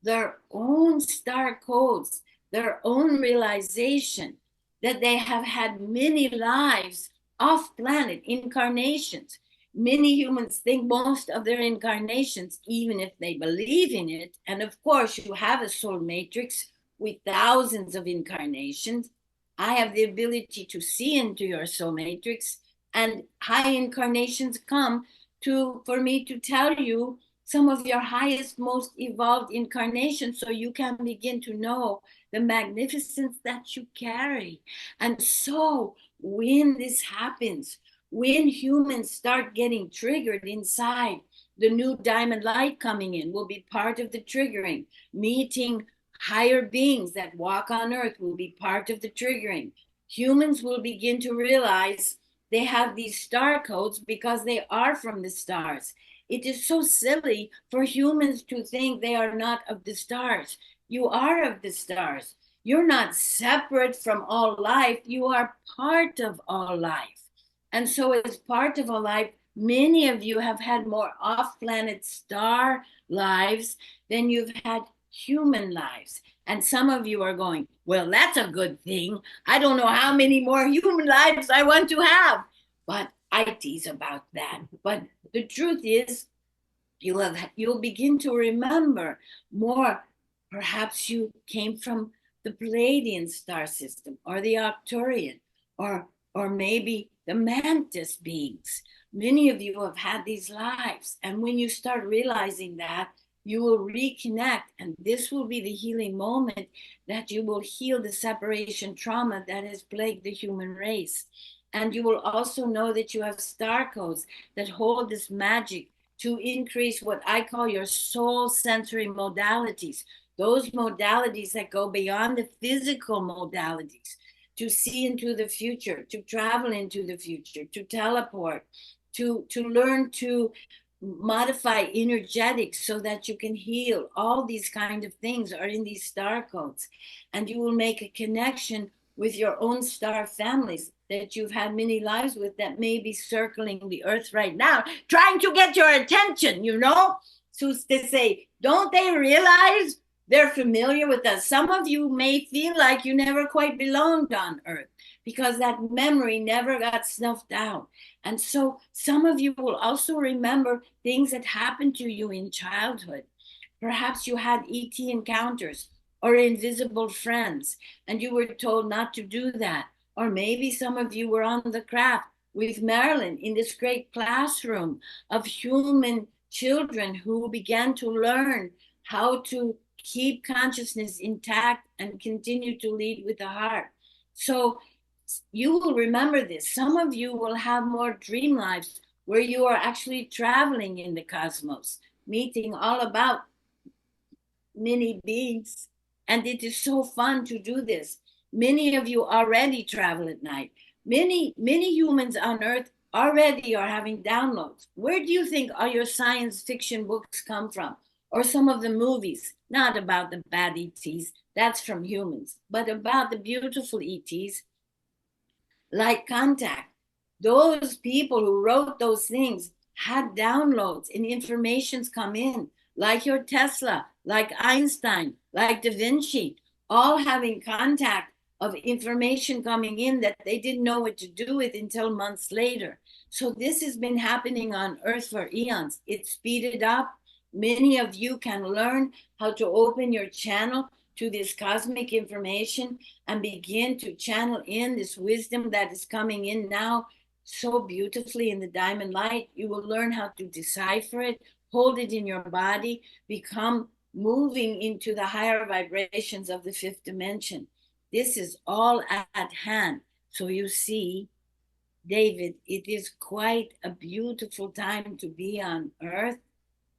their own star codes, their own realization that they have had many lives off planet, incarnations. Many humans think most of their incarnations, even if they believe in it. And of course, you have a soul matrix with thousands of incarnations. I have the ability to see into your soul matrix, and high incarnations come for me to tell you some of your highest, most evolved incarnations, so you can begin to know the magnificence that you carry. And so when this happens, when humans start getting triggered inside, the new diamond light coming in will be part of the triggering. Meeting higher beings that walk on Earth will be part of the triggering. Humans will begin to realize they have these star codes because they are from the stars. It is so silly for humans to think they are not of the stars. You are of the stars. You're not separate from all life. You are part of all life. And so as part of all life, many of you have had more off-planet star lives than you've had human lives. And some of you are going, well, that's a good thing. I don't know how many more human lives I want to have. But I tease about that. But the truth is, you'll begin to remember more. Perhaps you came from the Palladian star system, or the Arcturian, or maybe the Mantis beings. Many of you have had these lives. And when you start realizing that, you will reconnect. And this will be the healing moment that you will heal the separation trauma that has plagued the human race. And you will also know that you have star codes that hold this magic to increase what I call your soul sensory modalities, those modalities that go beyond the physical modalities, to see into the future, to travel into the future, to teleport, to learn to modify energetics so that you can heal. All these kind of things are in these star codes, and you will make a connection with your own star families that you've had many lives with that may be circling the earth right now, trying to get your attention, you know? So to say, don't they realize they're familiar with us? Some of you may feel like you never quite belonged on earth because that memory never got snuffed out. And so some of you will also remember things that happened to you in childhood. Perhaps you had ET encounters or invisible friends, and you were told not to do that. Or maybe some of you were on the craft with Marylin in this great classroom of human children who began to learn how to keep consciousness intact and continue to lead with the heart. So you will remember this. Some of you will have more dream lives where you are actually traveling in the cosmos, meeting all about many beings. And it is so fun to do this. Many of you already travel at night. Many humans on Earth already are having downloads. Where do you think all your science fiction books come from? Or some of the movies, not about the bad ETs, that's from humans, but about the beautiful ETs, like Contact. Those people who wrote those things had downloads and informations come in, like your Tesla, like Einstein, like Da Vinci, all having contact of information coming in that they didn't know what to do with until months later. So this has been happening on Earth for eons. It's speeded up. Many of you can learn how to open your channel to this cosmic information and begin to channel in this wisdom that is coming in now so beautifully in the diamond light. You will learn how to decipher it, hold it in your body, become moving into the higher vibrations of the fifth dimension. This is all at hand. So you see, David, it is quite a beautiful time to be on Earth.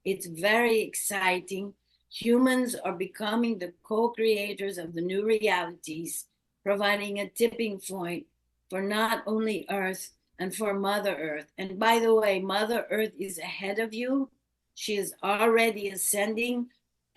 It's very exciting. Humans are becoming the co-creators of the new realities, providing a tipping point for not only Earth and for Mother Earth. And by the way, Mother Earth is ahead of you. She is already ascending.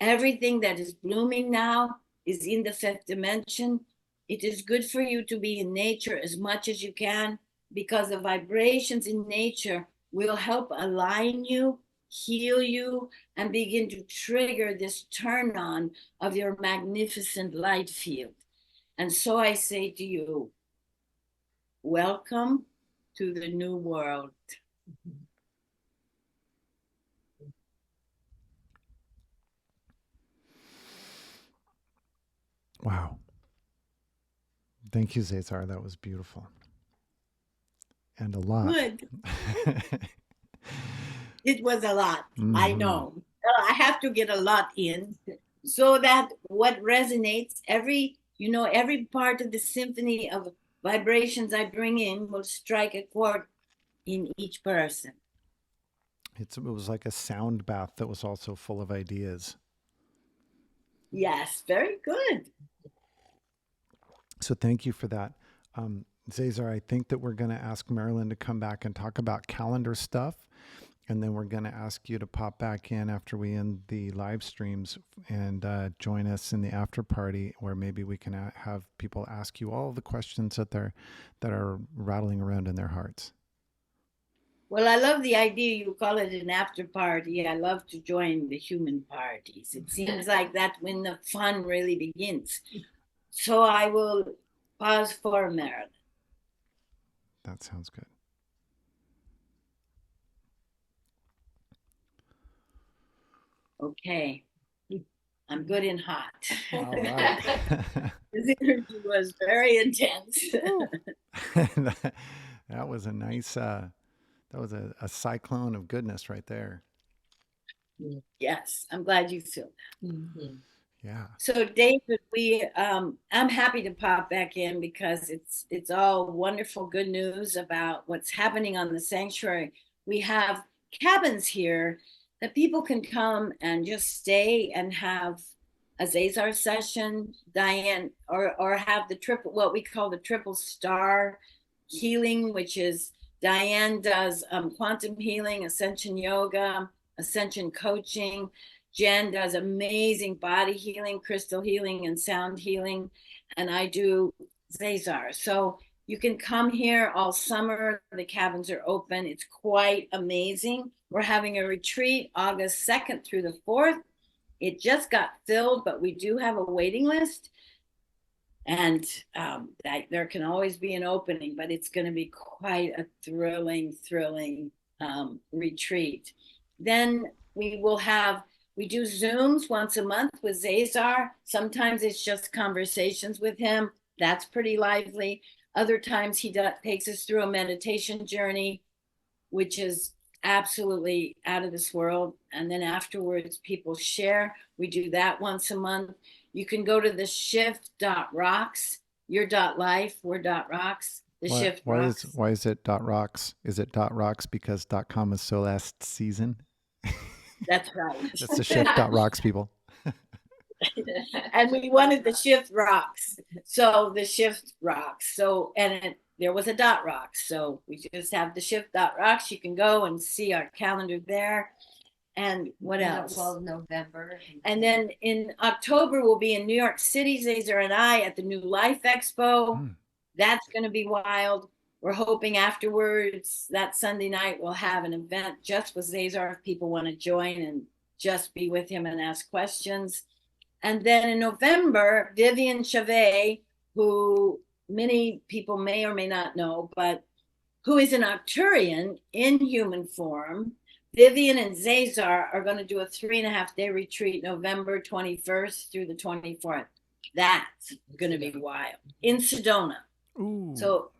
Everything that is blooming now is in the fifth dimension. It is good for you to be in nature as much as you can, because the vibrations in nature will help align you, heal you, and begin to trigger this turn on of your magnificent light field. And so I say to you, welcome to the new world. Wow. Thank you, Zazar. That was beautiful. And a lot. Good. It was a lot. I know. I have to get a lot in so that what resonates, every part of the symphony of vibrations I bring in will strike a chord in each person. It was like a sound bath that was also full of ideas. Yes, very good. So thank you for that. Zazar, I think that we're going to ask Marylin to come back and talk about calendar stuff. And then we're going to ask you to pop back in after we end the live streams and join us in the after party, where maybe we can have people ask you all the questions that are rattling around in their hearts. Well, I love the idea you call it an after party. I love to join the human parties. It seems like that's when the fun really begins. So I will pause for Marylin. That sounds good. Okay. I'm good and hot. All right. This energy was very intense. That was a nice, that was a cyclone of goodness right there. Yes, I'm glad you feel that. Mm-hmm. Yeah. So David, I'm happy to pop back in because it's all wonderful good news about what's happening on the sanctuary. We have cabins here that people can come and just stay and have a Zazar session, Diane, or have the triple, what we call the triple star healing, which is Diane does quantum healing, ascension yoga, ascension coaching. Jen does amazing body healing, crystal healing, and sound healing. And I do Zazar. So you can come here all summer. The cabins are open. It's quite amazing. We're having a retreat August 2nd through the 4th. It just got filled, but we do have a waiting list. And there can always be an opening, but it's going to be quite a thrilling retreat. Then we do Zooms once a month with Zazar. Sometimes it's just conversations with him. That's pretty lively. Other times he takes us through a meditation journey, which is absolutely out of this world. And then afterwards, people share. We do that once a month. You can go to the shift.rocks, your .life, we're .rocks. The shift rocks. Why is it .rocks? Is it .rocks because .com is so last season? That's right. That's the shift.rocks, people. And we wanted the shift rocks. So the shift rocks. So, there was a .rocks. So we just have the shift.rocks. You can go and see our calendar there. And what else? Well, November. And then in October, we'll be in New York City, Zazar and I, at the New Life Expo. That's going to be wild. We're hoping afterwards, that Sunday night, we'll have an event just with Zazar if people want to join and just be with him and ask questions. And then in November, Vivian Chavez, who many people may or may not know, but who is an Arcturian in human form. Vivian and Zazar are going to do a 3.5-day retreat, November 21st through the 24th. That's going to be wild in Sedona. Ooh. So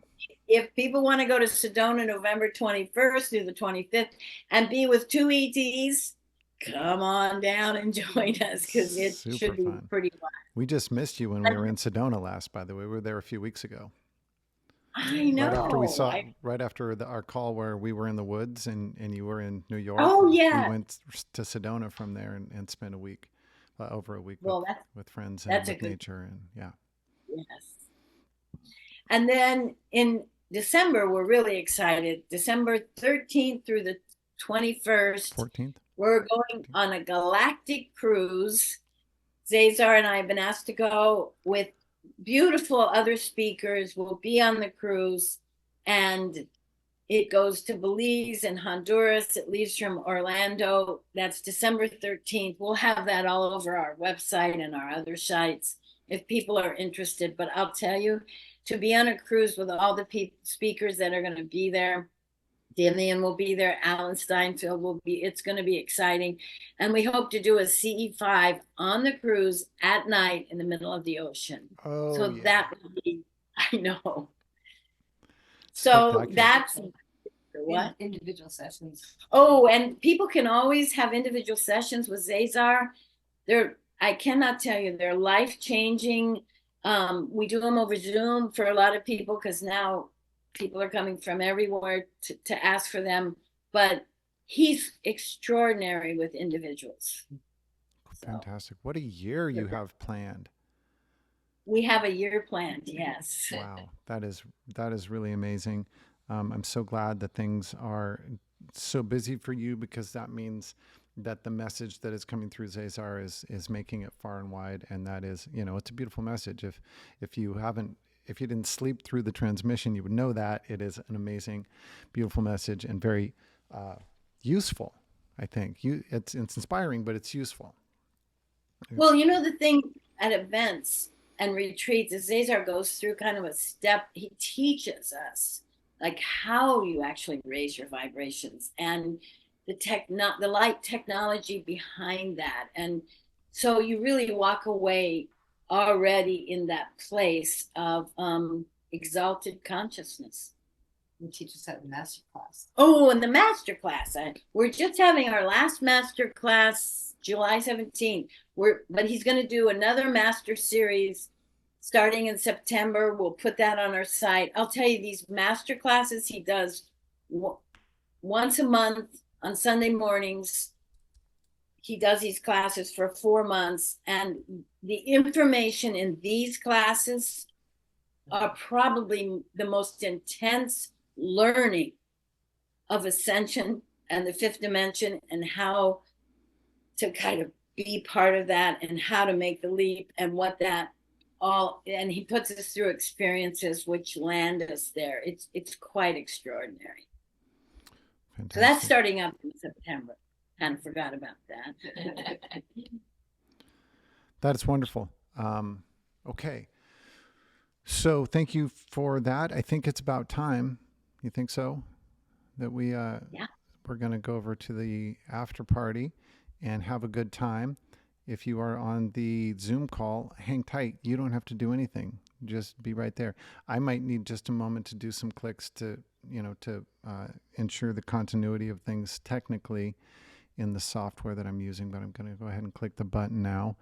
if people want to go to Sedona, November 21st through the 25th, and be with two ETs, come on down and join us, because it should be fun. Pretty wild. We just missed you when we were in Sedona last, by the way. We were there a few weeks ago. I know. Right after our call where we were in the woods and you were in New York. Oh, yeah. We went to Sedona from there and spent a week, over a week with friends and with nature. And yeah. Yes. And then in December, we're really excited. December 13th through the 21st. 14th. We're going on a galactic cruise. Zazar and I have been asked to go with beautiful other speakers. Will be on the cruise, and it goes to Belize and Honduras. It leaves from Orlando. That's December 13th. We'll have that all over our website and our other sites if people are interested. But I'll tell you, to be on a cruise with all the speakers that are going to be there, Vivian will be there, Alan Steinfeld will be, it's going to be exciting. And we hope to do a CE5 on the cruise at night in the middle of the ocean. Oh, so yeah. That would be, I know. So that's what? Individual sessions. Oh, and people can always have individual sessions with Zazar. I cannot tell you, they're life-changing. We do them over Zoom for a lot of people because now people are coming from everywhere to ask for them, but he's extraordinary with individuals. Fantastic. What a year you have planned. We have a year planned, yes. Wow, that is really amazing. I'm so glad that things are so busy for you, because that means that the message that is coming through Zazar is making it far and wide, and that is, it's a beautiful message. If you didn't sleep through the transmission, you would know that it is an amazing, beautiful message and very useful. I think it's inspiring, but it's useful. Well, the thing at events and retreats is Zazar goes through kind of a step. He teaches us like how you actually raise your vibrations and the light technology behind that. And so you really walk away already in that place of exalted consciousness. And teach us at the master class. Oh, and the master class. We're just having our last master class July 17th. But he's going to do another master series starting in September. We'll put that on our site. I'll tell you, these master classes he does once a month on Sunday mornings. He does these classes for 4 months, and the information in these classes are probably the most intense learning of ascension and the fifth dimension, and how to kind of be part of that, and how to make the leap, and what that all, and he puts us through experiences which land us there. It's quite extraordinary. Fantastic. So that's starting up in September. Kind of forgot about that. That's wonderful. Okay. So thank you for that. I think it's about time. You think so? That we're going to go over to the after party and have a good time. If you are on the Zoom call, hang tight. You don't have to do anything. Just be right there. I might need just a moment to do some clicks to ensure the continuity of things technically in the software that I'm using, but I'm going to go ahead and click the button now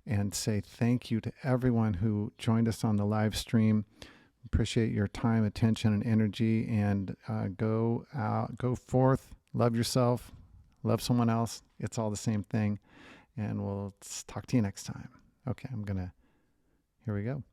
and say thank you to everyone who joined us on the live stream. Appreciate your time, attention, and energy, and go forth, love yourself, love someone else. It's all the same thing, and we'll talk to you next time. Okay, here we go.